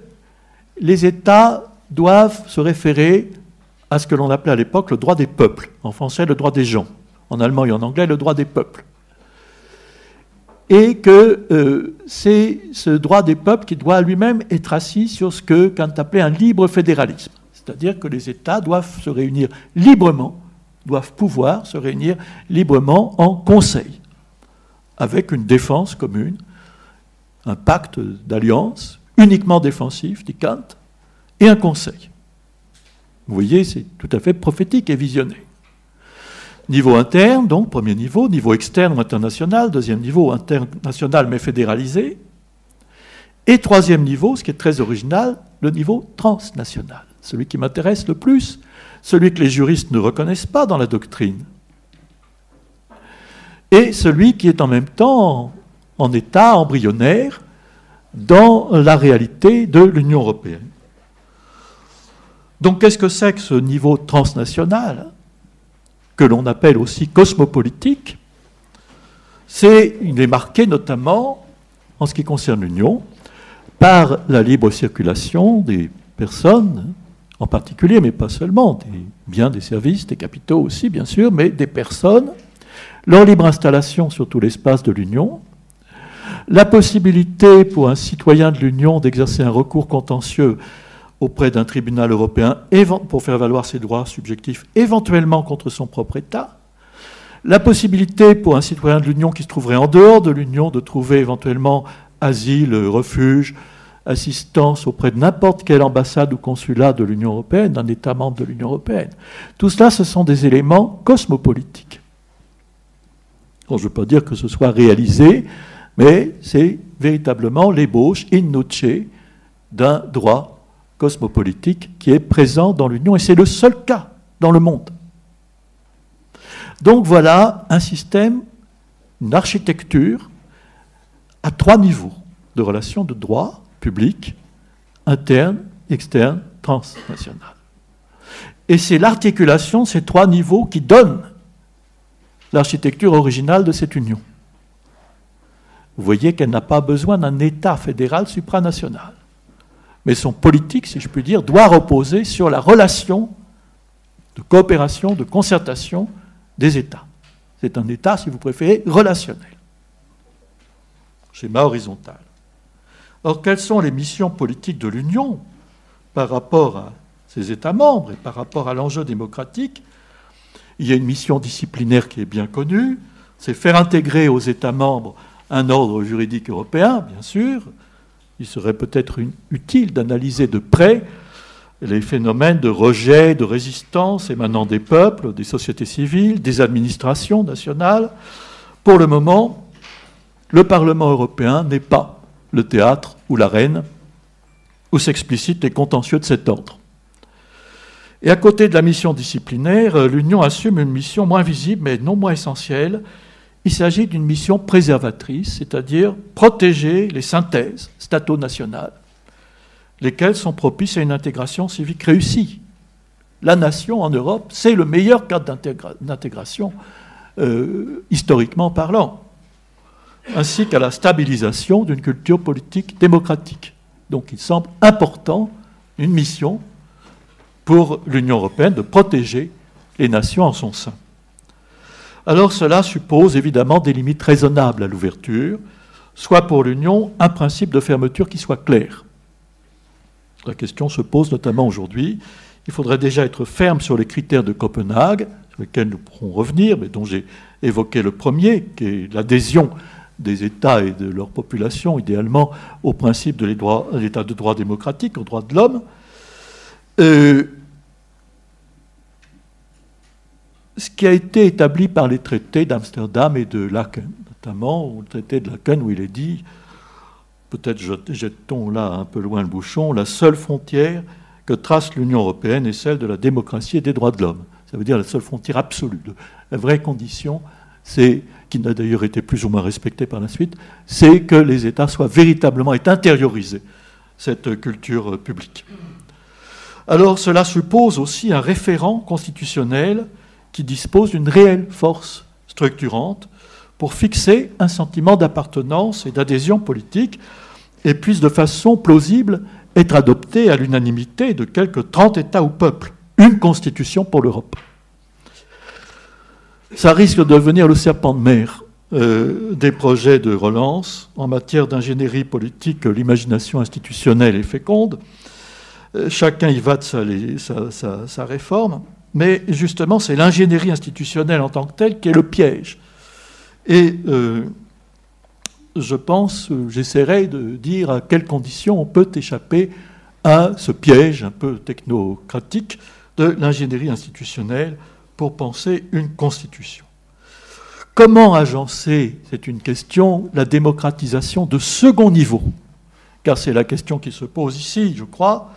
les États doivent se référer à ce que l'on appelait à l'époque le droit des peuples. En français, le droit des gens. En allemand et en anglais, le droit des peuples. Et que c'est ce droit des peuples qui doit lui-même être assis sur ce que Kant appelait un libre fédéralisme. C'est-à-dire que les États doivent se réunir librement, doivent pouvoir se réunir librement en conseil, avec une défense commune, un pacte d'alliance uniquement défensif, dit Kant, et un conseil. Vous voyez, c'est tout à fait prophétique et visionné. Niveau interne, donc, premier niveau externe ou international, deuxième niveau international mais fédéralisé, et troisième niveau, ce qui est très original, le niveau transnational, celui qui m'intéresse le plus, celui que les juristes ne reconnaissent pas dans la doctrine, et celui qui est en même temps en état embryonnaire dans la réalité de l'Union européenne. Donc qu'est-ce que c'est que ce niveau transnational, que l'on appelle aussi cosmopolitique? Il est marqué notamment, en ce qui concerne l'Union, par la libre circulation des personnes, en particulier, mais pas seulement, des biens, des services, des capitaux aussi, bien sûr, mais des personnes, leur libre installation sur tout l'espace de l'Union, la possibilité pour un citoyen de l'Union d'exercer un recours contentieux auprès d'un tribunal européen pour faire valoir ses droits subjectifs, éventuellement contre son propre État, la possibilité pour un citoyen de l'Union qui se trouverait en dehors de l'Union de trouver éventuellement asile, refuge, assistance auprès de n'importe quelle ambassade ou consulat de l'Union européenne, d'un État membre de l'Union européenne. Tout cela, ce sont des éléments cosmopolitiques. Bon, je ne veux pas dire que ce soit réalisé, mais c'est véritablement l'ébauche in nuce d'un droit cosmopolitique qui est présent dans l'Union, et c'est le seul cas dans le monde. Donc voilà un système, une architecture à trois niveaux de relations de droit public, interne, externe, transnational. Et c'est l'articulation de ces trois niveaux qui donne l'architecture originale de cette Union. Vous voyez qu'elle n'a pas besoin d'un État fédéral supranational. Mais son politique, si je puis dire, doit reposer sur la relation de coopération, de concertation des États. C'est un État, si vous préférez, relationnel. Schéma horizontal. Or, quelles sont les missions politiques de l'Union par rapport à ses États membres et par rapport à l'enjeu démocratique? Il y a une mission disciplinaire qui est bien connue, c'est faire intégrer aux États membres un ordre juridique européen, bien sûr. Il serait peut-être utile d'analyser de près les phénomènes de rejet, de résistance émanant des peuples, des sociétés civiles, des administrations nationales. Pour le moment, le Parlement européen n'est pas le théâtre ou l'arène où s'explicitent les contentieux de cet ordre. Et à côté de la mission disciplinaire, l'Union assume une mission moins visible, mais non moins essentielle. Il s'agit d'une mission préservatrice, c'est-à-dire protéger les synthèses stato-nationales, lesquelles sont propices à une intégration civique réussie. La nation en Europe, c'est le meilleur cadre d'intégration, historiquement parlant, ainsi qu'à la stabilisation d'une culture politique démocratique. Donc il semble important, une mission pour l'Union européenne de protéger les nations en son sein. Alors cela suppose évidemment des limites raisonnables à l'ouverture, soit pour l'Union un principe de fermeture qui soit clair. La question se pose notamment aujourd'hui. Il faudrait déjà être ferme sur les critères de Copenhague, sur lesquels nous pourrons revenir, mais dont j'ai évoqué le premier, qui est l'adhésion des États et de leur population, idéalement, au principe de l'État de droit démocratique, aux droits de l'homme. Ce qui a été établi par les traités d'Amsterdam et de Laken, notamment le traité de Laken où il est dit, peut-être jette-t-on là un peu loin le bouchon, la seule frontière que trace l'Union européenne est celle de la démocratie et des droits de l'homme. Ça veut dire la seule frontière absolue. La vraie condition, c'est, qui n'a d'ailleurs été plus ou moins respectée par la suite, c'est que les États soient véritablement et intériorisés cette culture publique. Alors cela suppose aussi un référent constitutionnel qui dispose d'une réelle force structurante pour fixer un sentiment d'appartenance et d'adhésion politique et puisse de façon plausible être adopté à l'unanimité de quelques 30 États ou peuples. Une constitution pour l'Europe. Ça risque de devenir le serpent de mer des projets de relance. En matière d'ingénierie politique, l'imagination institutionnelle est féconde. Chacun y va de sa réforme. Mais justement, c'est l'ingénierie institutionnelle en tant que telle qui est le piège. Et je pense, j'essaierai de dire à quelles conditions on peut échapper à ce piège un peu technocratique de l'ingénierie institutionnelle pour penser une constitution. Comment agencer, c'est une question, la démocratisation de second niveau, car c'est la question qui se pose ici, je crois,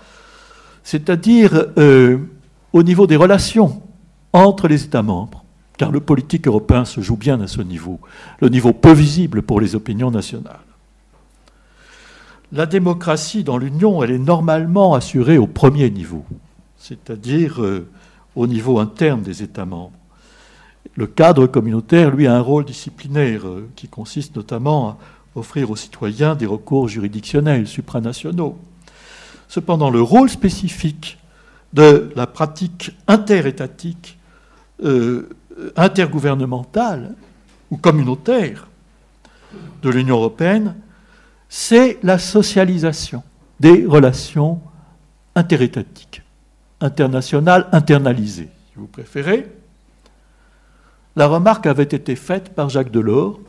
c'est-à-dire au niveau des relations entre les États membres, car le politique européen se joue bien à ce niveau, le niveau peu visible pour les opinions nationales. La démocratie dans l'Union, elle est normalement assurée au premier niveau, c'est-à-dire au niveau interne des États membres. Le cadre communautaire, lui, a un rôle disciplinaire qui consiste notamment à offrir aux citoyens des recours juridictionnels supranationaux. Cependant, le rôle spécifique de la pratique interétatique, intergouvernementale ou communautaire de l'Union européenne, c'est la socialisation des relations interétatiques, internationales, internalisées, si vous préférez. La remarque avait été faite par Jacques Delors,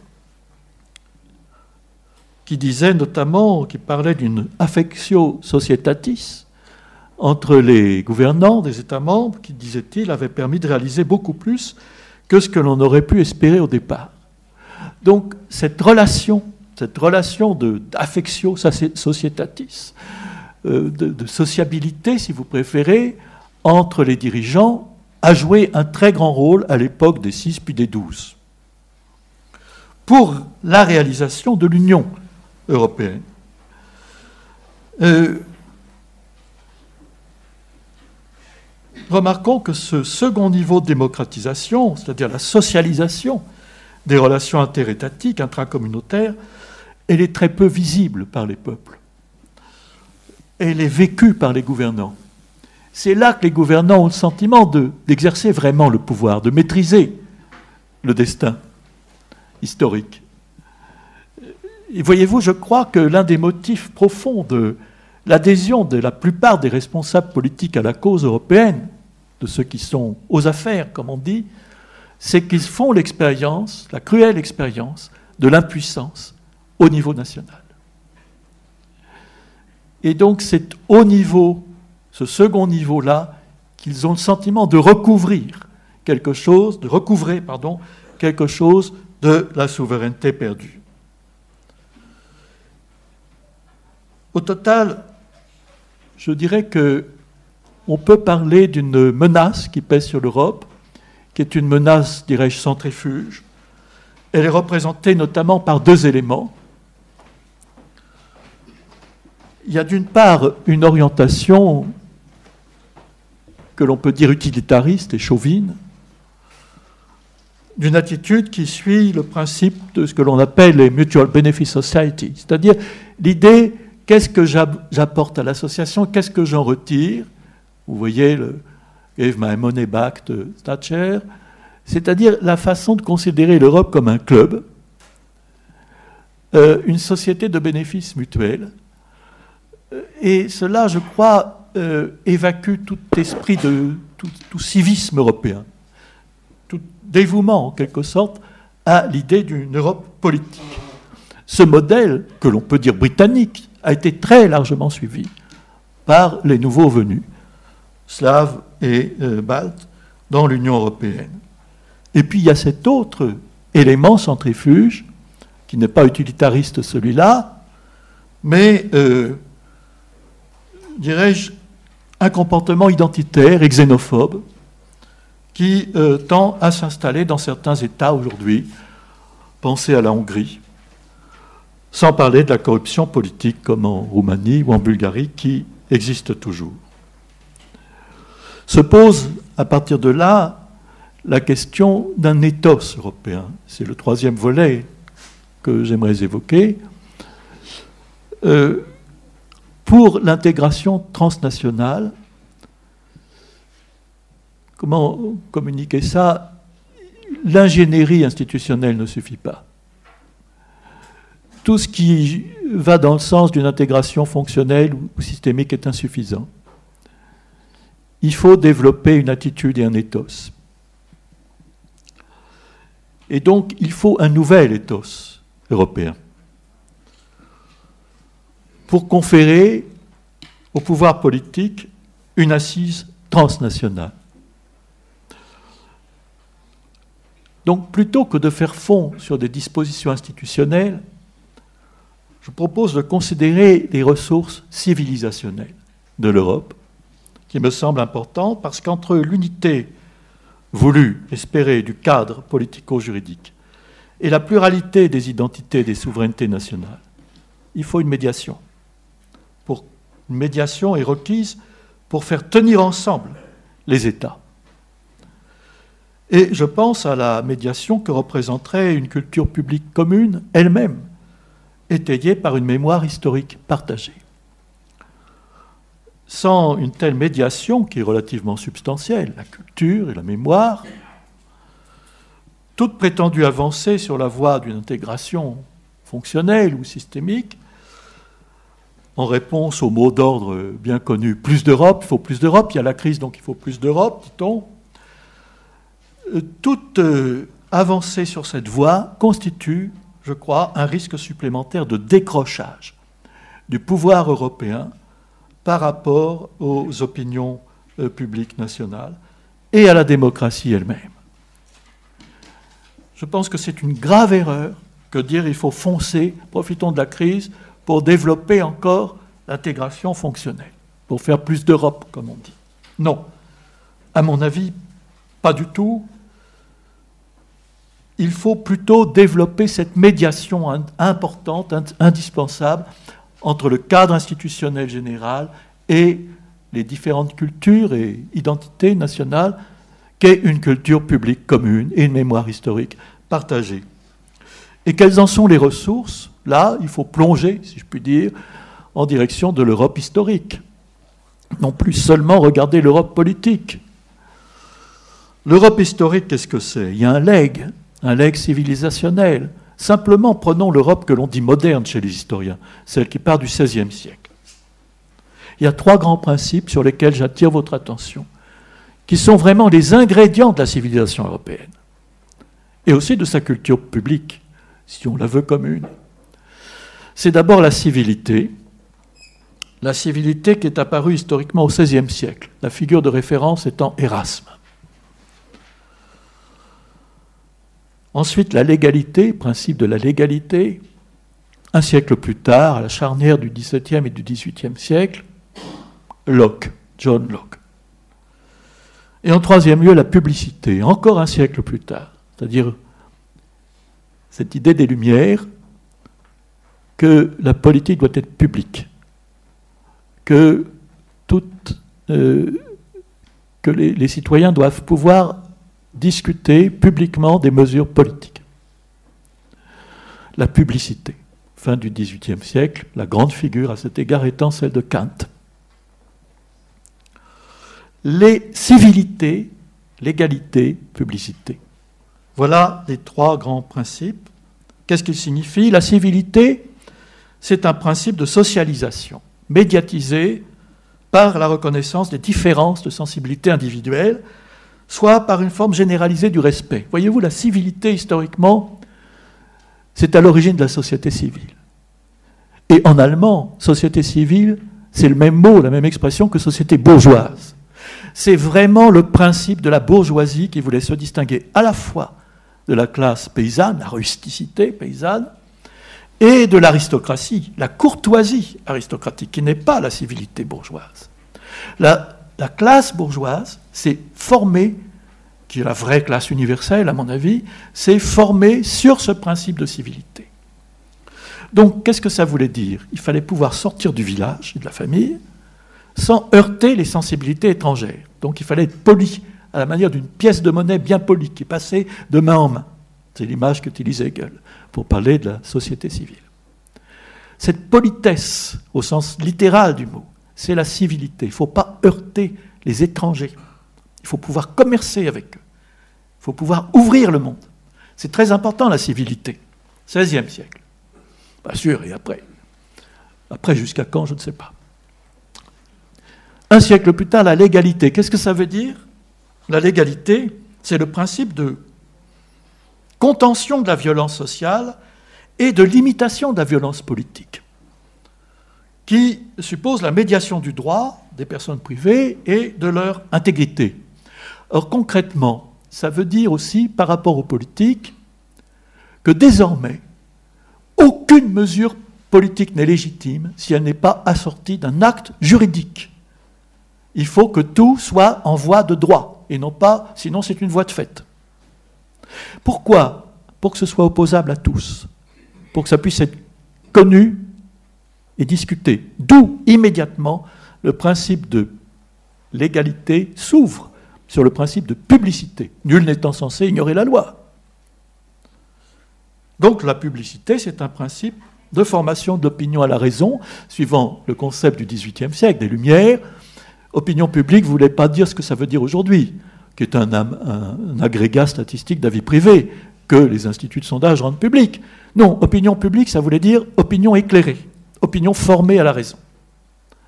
qui disait notamment, qui parlait d'une affectio societatis entre les gouvernants des États membres, qui, disait-il, avait permis de réaliser beaucoup plus que ce que l'on aurait pu espérer au départ. Donc, cette relation d'affectio societatis, de sociabilité, si vous préférez, entre les dirigeants, a joué un très grand rôle à l'époque des 6 puis des 12 pour la réalisation de l'Union européenne. Remarquons que ce second niveau de démocratisation, c'est-à-dire la socialisation des relations interétatiques, intracommunautaires, elle est très peu visible par les peuples. Elle est vécue par les gouvernants. C'est là que les gouvernants ont le sentiment d'exercer vraiment le pouvoir, de maîtriser le destin historique. Et voyez-vous, je crois que l'un des motifs profonds de l'adhésion de la plupart des responsables politiques à la cause européenne, de ceux qui sont aux affaires, comme on dit, c'est qu'ils font l'expérience, la cruelle expérience, de l'impuissance au niveau national. Et donc c'est au niveau, ce second niveau-là, qu'ils ont le sentiment de recouvrer quelque chose de la souveraineté perdue. Au total, je dirais qu'on peut parler d'une menace qui pèse sur l'Europe, qui est une menace, dirais-je, centrifuge. Elle est représentée notamment par 2 éléments. Il y a d'une part une orientation que l'on peut dire utilitariste et chauvine, d'une attitude qui suit le principe de ce que l'on appelle les Mutual Benefit Society, c'est-à-dire l'idée qu'est-ce que j'apporte à l'association, qu'est-ce que j'en retire. Vous voyez le Give my money back de Thatcher, c'est-à-dire la façon de considérer l'Europe comme un club, une société de bénéfices mutuels. Et cela, je crois, évacue tout esprit de tout civisme européen, tout dévouement, en quelque sorte, à l'idée d'une Europe politique. Ce modèle, que l'on peut dire britannique, a été très largement suivi par les nouveaux venus, slaves et baltes, dans l'Union européenne. Et puis il y a cet autre élément centrifuge, qui n'est pas utilitariste celui-là, mais, dirais-je, un comportement identitaire et xénophobe qui tend à s'installer dans certains États aujourd'hui. Pensez à la Hongrie, sans parler de la corruption politique comme en Roumanie ou en Bulgarie qui existe toujours. Se pose à partir de là la question d'un ethos européen. C'est le troisième volet que j'aimerais évoquer. Pour l'intégration transnationale, comment communiquer ça? L'ingénierie institutionnelle ne suffit pas. Tout ce qui va dans le sens d'une intégration fonctionnelle ou systémique est insuffisant. Il faut développer une attitude et un ethos. Et donc, il faut un nouvel ethos européen pour conférer au pouvoir politique une assise transnationale. Donc, plutôt que de faire fond sur des dispositions institutionnelles, je propose de considérer les ressources civilisationnelles de l'Europe, qui me semblent importantes, parce qu'entre l'unité voulue, espérée, du cadre politico-juridique et la pluralité des identités et des souverainetés nationales, il faut une médiation. Une médiation est requise pour faire tenir ensemble les États. Et je pense à la médiation que représenterait une culture publique commune, elle-même, étayée par une mémoire historique partagée. Sans une telle médiation, qui est relativement substantielle, la culture et la mémoire, toute prétendue avancée sur la voie d'une intégration fonctionnelle ou systémique, en réponse au mot d'ordre bien connu, plus d'Europe, il faut plus d'Europe, il y a la crise donc il faut plus d'Europe, dit-on, toute avancée sur cette voie constitue, je crois, un risque supplémentaire de décrochage du pouvoir européen par rapport aux opinions publiques nationales et à la démocratie elle-même. Je pense que c'est une grave erreur que de dire qu'il faut foncer, profitons de la crise, pour développer encore l'intégration fonctionnelle, pour faire plus d'Europe, comme on dit. Non. À mon avis, pas du tout. Il faut plutôt développer cette médiation importante, indispensable, entre le cadre institutionnel général et les différentes cultures et identités nationales qu'est une culture publique commune et une mémoire historique partagée. Et quelles en sont les ressources? Là, il faut plonger, si je puis dire, en direction de l'Europe historique. Non plus seulement regarder l'Europe politique. L'Europe historique, qu'est-ce que c'est? Il y a un legs civilisationnel. Simplement, prenons l'Europe que l'on dit moderne chez les historiens, celle qui part du XVIe siècle. Il y a trois grands principes sur lesquels j'attire votre attention, qui sont vraiment les ingrédients de la civilisation européenne, et aussi de sa culture publique, si on la veut commune. C'est d'abord la civilité qui est apparue historiquement au XVIe siècle, la figure de référence étant Erasme. Ensuite, la légalité, principe de la légalité. Un siècle plus tard, à la charnière du XVIIe et du XVIIIe siècle, Locke, John Locke. Et en troisième lieu, la publicité, encore un siècle plus tard, c'est-à-dire cette idée des Lumières que la politique doit être publique, que les citoyens doivent pouvoir discuter publiquement des mesures politiques. La publicité, fin du XVIIIe siècle, la grande figure à cet égard étant celle de Kant. Les civilités, l'égalité, publicité. Voilà les trois grands principes. Qu'est-ce qu'ils signifient? La civilité, c'est un principe de socialisation, médiatisé par la reconnaissance des différences de sensibilité individuelle, soit par une forme généralisée du respect. Voyez-vous, la civilité, historiquement, c'est à l'origine de la société civile. Et en allemand, société civile, c'est le même mot, la même expression que société bourgeoise. C'est vraiment le principe de la bourgeoisie qui voulait se distinguer à la fois de la classe paysanne, la rusticité paysanne, et de l'aristocratie, la courtoisie aristocratique, qui n'est pas la civilité bourgeoise. La classe bourgeoise s'est formée, qui est la vraie classe universelle à mon avis, s'est formée sur ce principe de civilité. Donc qu'est-ce que ça voulait dire? Il fallait pouvoir sortir du village et de la famille sans heurter les sensibilités étrangères. Donc il fallait être poli à la manière d'une pièce de monnaie bien polie qui passait de main en main. C'est l'image qu'utilise Hegel pour parler de la société civile. Cette politesse, au sens littéral du mot, c'est la civilité. Il ne faut pas heurter les étrangers. Il faut pouvoir commercer avec eux. Il faut pouvoir ouvrir le monde. C'est très important, la civilité. 16e siècle. Bien sûr, et après. Après, jusqu'à quand, je ne sais pas. Un siècle plus tard, la légalité. Qu'est-ce que ça veut dire? La légalité, c'est le principe de contention de la violence sociale et de limitation de la violence politique, qui suppose la médiation du droit des personnes privées et de leur intégrité. Or, concrètement, ça veut dire aussi, par rapport aux politiques, que désormais, aucune mesure politique n'est légitime si elle n'est pas assortie d'un acte juridique. Il faut que tout soit en voie de droit, et non pas, sinon c'est une voie de fait. Pourquoi? Pour que ce soit opposable à tous, pour que ça puisse être connu et discuté. D'où, immédiatement, le principe de l'égalité s'ouvre sur le principe de publicité, nul n'étant censé ignorer la loi. Donc la publicité, c'est un principe de formation d'opinion à la raison, suivant le concept du XVIIIe siècle, des Lumières. Opinion publique ne voulait pas dire ce que ça veut dire aujourd'hui, qui est un agrégat statistique d'avis privés que les instituts de sondage rendent public. Non, opinion publique, ça voulait dire opinion éclairée, opinion formée à la raison.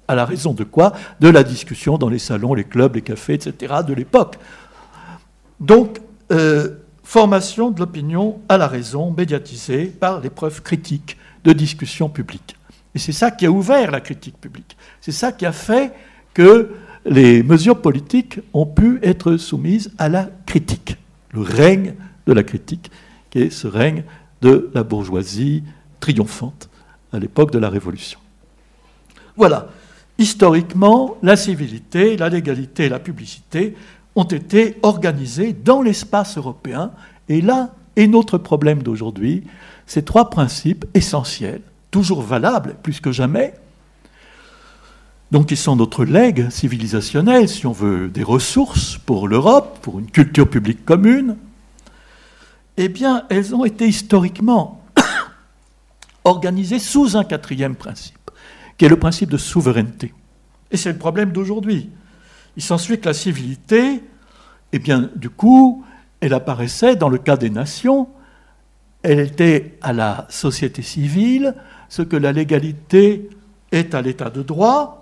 À la raison de quoi? De la discussion dans les salons, les clubs, les cafés, etc. de l'époque. Donc, formation de l'opinion à la raison, médiatisée par les preuves critiques de discussion publique. Et c'est ça qui a ouvert la critique publique. C'est ça qui a fait que les mesures politiques ont pu être soumises à la critique. Le règne de la critique, qui est ce règne de la bourgeoisie triomphante à l'époque de la Révolution. Voilà. Historiquement, la civilité, la légalité et la publicité ont été organisées dans l'espace européen. Et là est notre problème d'aujourd'hui. Ces trois principes essentiels, toujours valables, plus que jamais, donc ils sont notre legs civilisationnel, si on veut des ressources pour l'Europe, pour une culture publique commune, eh bien, elles ont été historiquement organisées sous un quatrième principe, qui est le principe de souveraineté. Et c'est le problème d'aujourd'hui. Il s'ensuit que la civilité, eh bien, du coup, elle apparaissait dans le cas des nations, elle était à la société civile, ce que la légalité est à l'état de droit,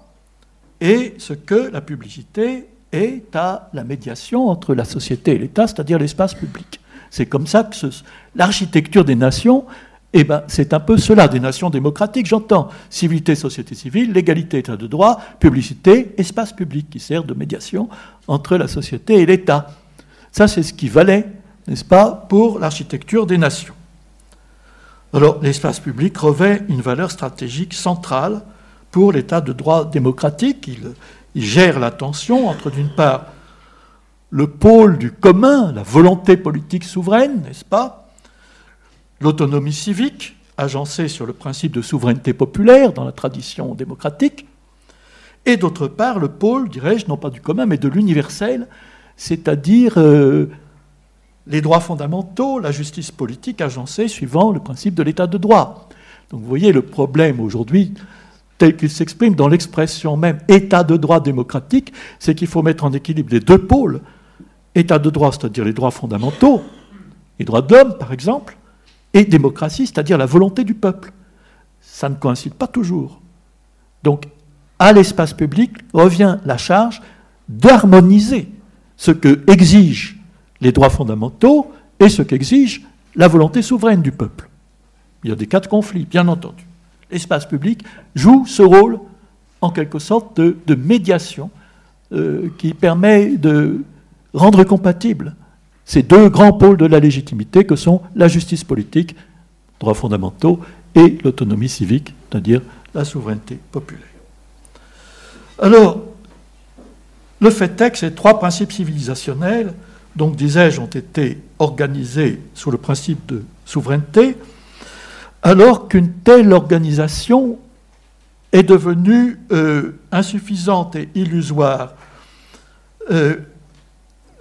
et ce que la publicité est à la médiation entre la société et l'État, c'est-à-dire l'espace public. C'est comme ça que l'architecture des nations, eh ben, c'est un peu cela, des nations démocratiques, j'entends. Civilité, société civile, légalité, état de droit, publicité, espace public, qui sert de médiation entre la société et l'État. Ça, c'est ce qui valait, n'est-ce pas, pour l'architecture des nations. Alors, l'espace public revêt une valeur stratégique centrale pour l'état de droit démocratique. Il gère la tension entre, d'une part, le pôle du commun, la volonté politique souveraine, n'est-ce pas, l'autonomie civique, agencée sur le principe de souveraineté populaire dans la tradition démocratique, et d'autre part le pôle, dirais-je, non pas du commun, mais de l'universel, c'est-à-dire les droits fondamentaux, la justice politique agencée suivant le principe de l'état de droit. Donc vous voyez le problème aujourd'hui, tel qu'il s'exprime dans l'expression même état de droit démocratique, c'est qu'il faut mettre en équilibre les deux pôles, état de droit, c'est-à-dire les droits fondamentaux, les droits de l'homme par exemple, et démocratie, c'est-à-dire la volonté du peuple. Ça ne coïncide pas toujours. Donc, à l'espace public revient la charge d'harmoniser ce que exigent les droits fondamentaux et ce qu'exige la volonté souveraine du peuple. Il y a des cas de conflit, bien entendu. L'espace public joue ce rôle, en quelque sorte, de médiation qui permet de rendre compatibles ces deux grands pôles de la légitimité que sont la justice politique, droits fondamentaux, et l'autonomie civique, c'est-à-dire la souveraineté populaire. Alors, le fait est que ces trois principes civilisationnels, donc disais-je, ont été organisés sous le principe de souveraineté, alors qu'une telle organisation est devenue insuffisante et illusoire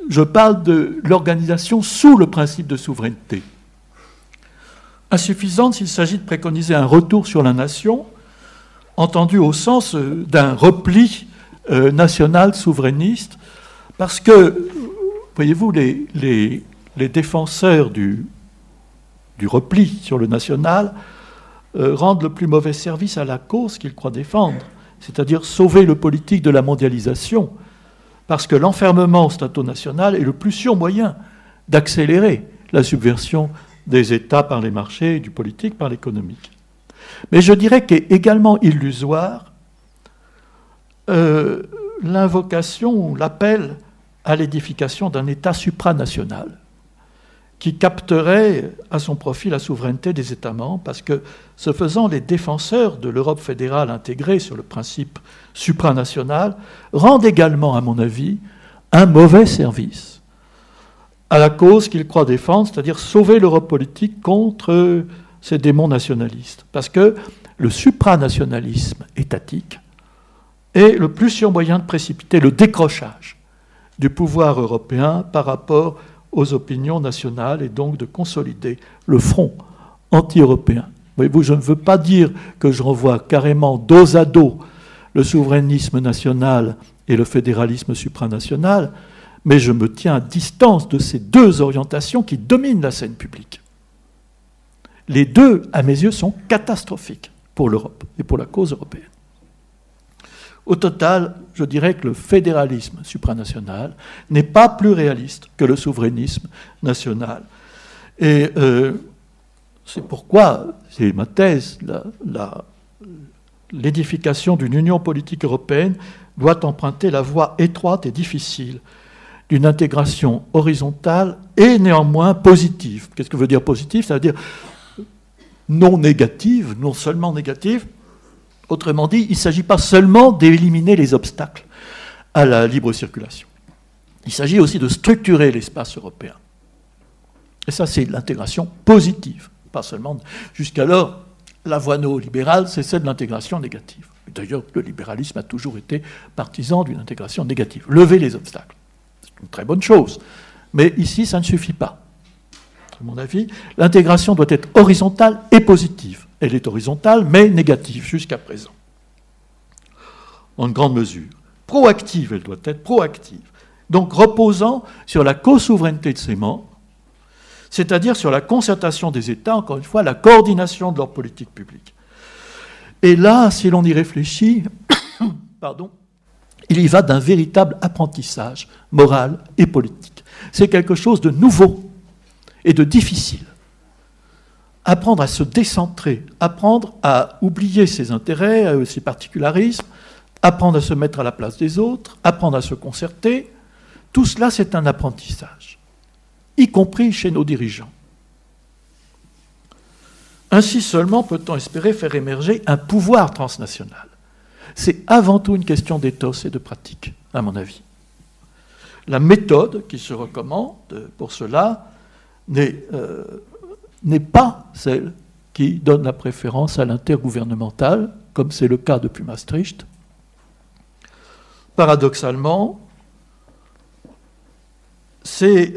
je parle de l'organisation sous le principe de souveraineté. Insuffisante s'il s'agit de préconiser un retour sur la nation, entendu au sens d'un repli national souverainiste, parce que, voyez-vous, les défenseurs du repli sur le national rendent le plus mauvais service à la cause qu'ils croient défendre, c'est-à-dire sauver le politique de la mondialisation, parce que l'enfermement au statut national est le plus sûr moyen d'accélérer la subversion des États par les marchés et du politique par l'économique. Mais je dirais qu'est également illusoire l'invocation ou l'appel à l'édification d'un État supranational qui capterait à son profit la souveraineté des États membres, parce que, ce faisant, les défenseurs de l'Europe fédérale intégrée sur le principe supranational rendent également, à mon avis, un mauvais service à la cause qu'ils croient défendre, c'est-à-dire sauver l'Europe politique contre ces démons nationalistes. Parce que le supranationalisme étatique est le plus sûr moyen de précipiter le décrochage du pouvoir européen par rapport aux opinions nationales et donc de consolider le front anti-européen. Voyez-vous, je ne veux pas dire que je renvoie carrément dos à dos le souverainisme national et le fédéralisme supranational, mais je me tiens à distance de ces deux orientations qui dominent la scène publique. Les deux, à mes yeux, sont catastrophiques pour l'Europe et pour la cause européenne. Au total, je dirais que le fédéralisme supranational n'est pas plus réaliste que le souverainisme national. Et c'est pourquoi, c'est ma thèse, l'édification d'une union politique européenne doit emprunter la voie étroite et difficile d'une intégration horizontale et néanmoins positive. Qu'est-ce que veut dire positive? Ça veut dire non négative, non seulement négative. Autrement dit, il ne s'agit pas seulement d'éliminer les obstacles à la libre circulation. Il s'agit aussi de structurer l'espace européen. Et ça, c'est l'intégration positive, pas seulement... Jusqu'alors, la voie néolibérale, c'est celle de l'intégration négative. D'ailleurs, le libéralisme a toujours été partisan d'une intégration négative. Lever les obstacles, c'est une très bonne chose. Mais ici, ça ne suffit pas. À mon avis, l'intégration doit être horizontale et positive. Elle est horizontale, mais négative jusqu'à présent, en grande mesure. Proactive, elle doit être proactive. Donc reposant sur la co-souveraineté de ses membres, c'est-à-dire sur la concertation des États, encore une fois, la coordination de leur politique publique. Et là, si l'on y réfléchit, il y va d'un véritable apprentissage moral et politique. C'est quelque chose de nouveau et de difficile. Apprendre à se décentrer, apprendre à oublier ses intérêts, ses particularismes, apprendre à se mettre à la place des autres, apprendre à se concerter, tout cela c'est un apprentissage, y compris chez nos dirigeants. Ainsi seulement peut-on espérer faire émerger un pouvoir transnational. C'est avant tout une question d'éthos et de pratique, à mon avis. La méthode qui se recommande pour cela n'est pas celle qui donne la préférence à l'intergouvernemental, comme c'est le cas depuis Maastricht. Paradoxalement, c'est,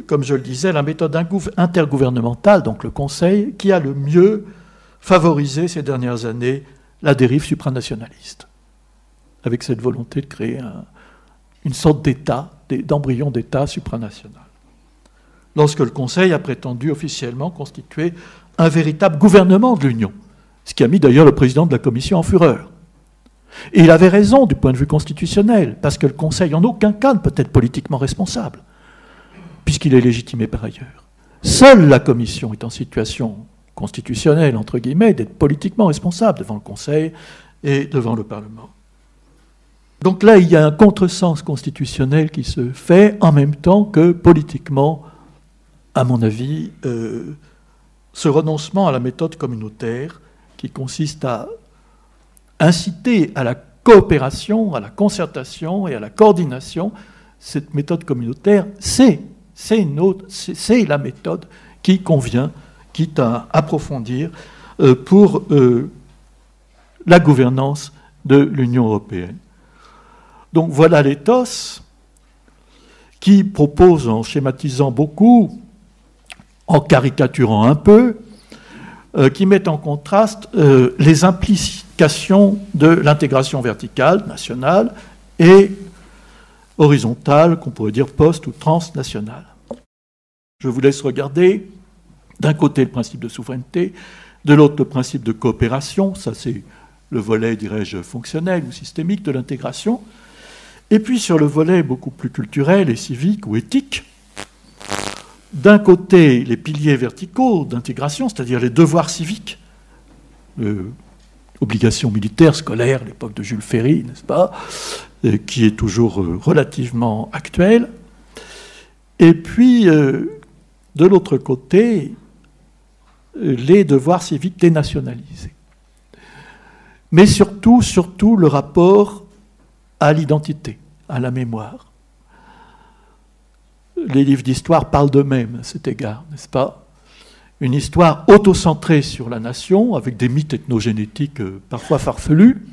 comme je le disais, la méthode intergouvernementale, donc le Conseil, qui a le mieux favorisé ces dernières années la dérive supranationaliste, avec cette volonté de créer une sorte d'État, d'embryon d'État supranational. Lorsque le Conseil a prétendu officiellement constituer un véritable gouvernement de l'Union, ce qui a mis d'ailleurs le président de la Commission en fureur. Et il avait raison du point de vue constitutionnel, parce que le Conseil en aucun cas ne peut être politiquement responsable, puisqu'il est légitimé par ailleurs. Seule la Commission est en situation constitutionnelle, entre guillemets, d'être politiquement responsable devant le Conseil et devant le Parlement. Donc là, il y a un contresens constitutionnel qui se fait en même temps que politiquement, à mon avis, ce renoncement à la méthode communautaire qui consiste à inciter à la coopération, à la concertation et à la coordination, cette méthode communautaire, c'est la méthode qui convient, quitte à approfondir, pour la gouvernance de l'Union européenne. Donc voilà l'éthos qui propose, en schématisant beaucoup, en caricaturant un peu, qui met en contraste les implications de l'intégration verticale, nationale, et horizontale, qu'on pourrait dire post- ou transnationale. Je vous laisse regarder, d'un côté le principe de souveraineté, de l'autre le principe de coopération, ça c'est le volet, dirais-je, fonctionnel ou systémique de l'intégration, et puis sur le volet beaucoup plus culturel et civique ou éthique, d'un côté les piliers verticaux d'intégration, c'est-à-dire les devoirs civiques, l'obligation militaire, scolaire, l'époque de Jules Ferry, n'est-ce pas, qui est toujours relativement actuelle, et puis de l'autre côté, les devoirs civiques dénationalisés. Mais surtout le rapport à l'identité, à la mémoire. Les livres d'histoire parlent d'eux-mêmes à cet égard, n'est-ce pas? Une histoire autocentrée sur la nation, avec des mythes ethnogénétiques parfois farfelus.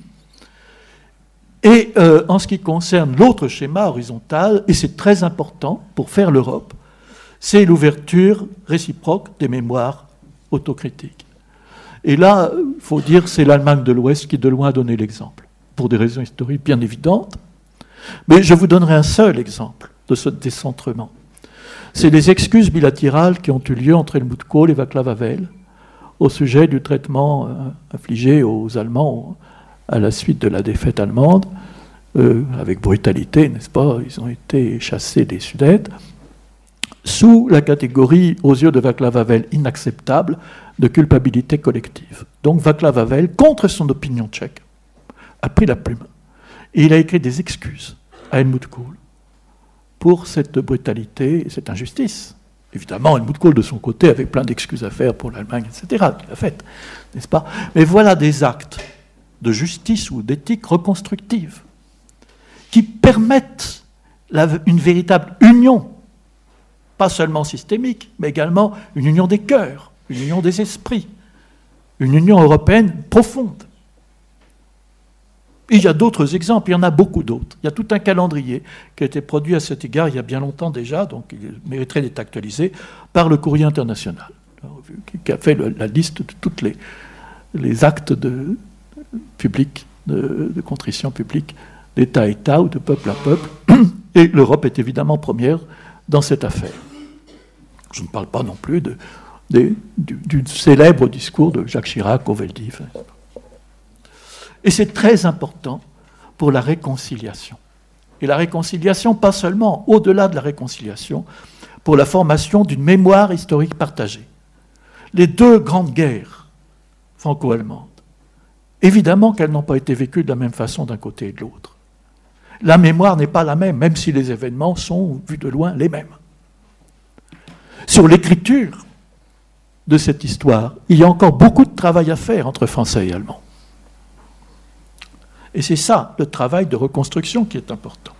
Et en ce qui concerne l'autre schéma horizontal, et c'est très important pour faire l'Europe, c'est l'ouverture réciproque des mémoires autocritiques. Et là, il faut dire, c'est l'Allemagne de l'Ouest qui de loin a donné l'exemple, pour des raisons historiques bien évidentes. Mais je vous donnerai un seul exemple de ce décentrement. C'est les excuses bilatérales qui ont eu lieu entre Helmut Kohl et Václav Havel au sujet du traitement infligé aux Allemands à la suite de la défaite allemande, avec brutalité, n'est-ce pas? Ils ont été chassés des Sudètes, sous la catégorie, aux yeux de Václav Havel, inacceptable, de culpabilité collective. Donc Václav Havel, contre son opinion tchèque, a pris la plume. Et il a écrit des excuses à Helmut Kohl pour cette brutalité et cette injustice. Évidemment, Helmut Kohl, de son côté, avait plein d'excuses à faire pour l'Allemagne, etc., qu'il a fait, n'est-ce pas? Mais voilà des actes de justice ou d'éthique reconstructive qui permettent une véritable union, pas seulement systémique, mais également une union des cœurs, une union des esprits, une union européenne profonde. Et il y a d'autres exemples, il y en a beaucoup d'autres. Il y a tout un calendrier qui a été produit à cet égard il y a bien longtemps déjà, donc il mériterait d'être actualisé, par le Courrier international, qui a fait la liste de tous les actes publics, de contrition publique, d'État à État ou de peuple à peuple. Et l'Europe est évidemment première dans cette affaire. Je ne parle pas non plus du célèbre discours de Jacques Chirac au Veldiv. Et c'est très important pour la réconciliation. Et la réconciliation, pas seulement, au-delà de la réconciliation, pour la formation d'une mémoire historique partagée. Les deux grandes guerres franco-allemandes, évidemment qu'elles n'ont pas été vécues de la même façon d'un côté et de l'autre. La mémoire n'est pas la même si les événements sont, vus de loin, les mêmes. Sur l'écriture de cette histoire, il y a encore beaucoup de travail à faire entre Français et Allemands. Et c'est ça, le travail de reconstruction, qui est important.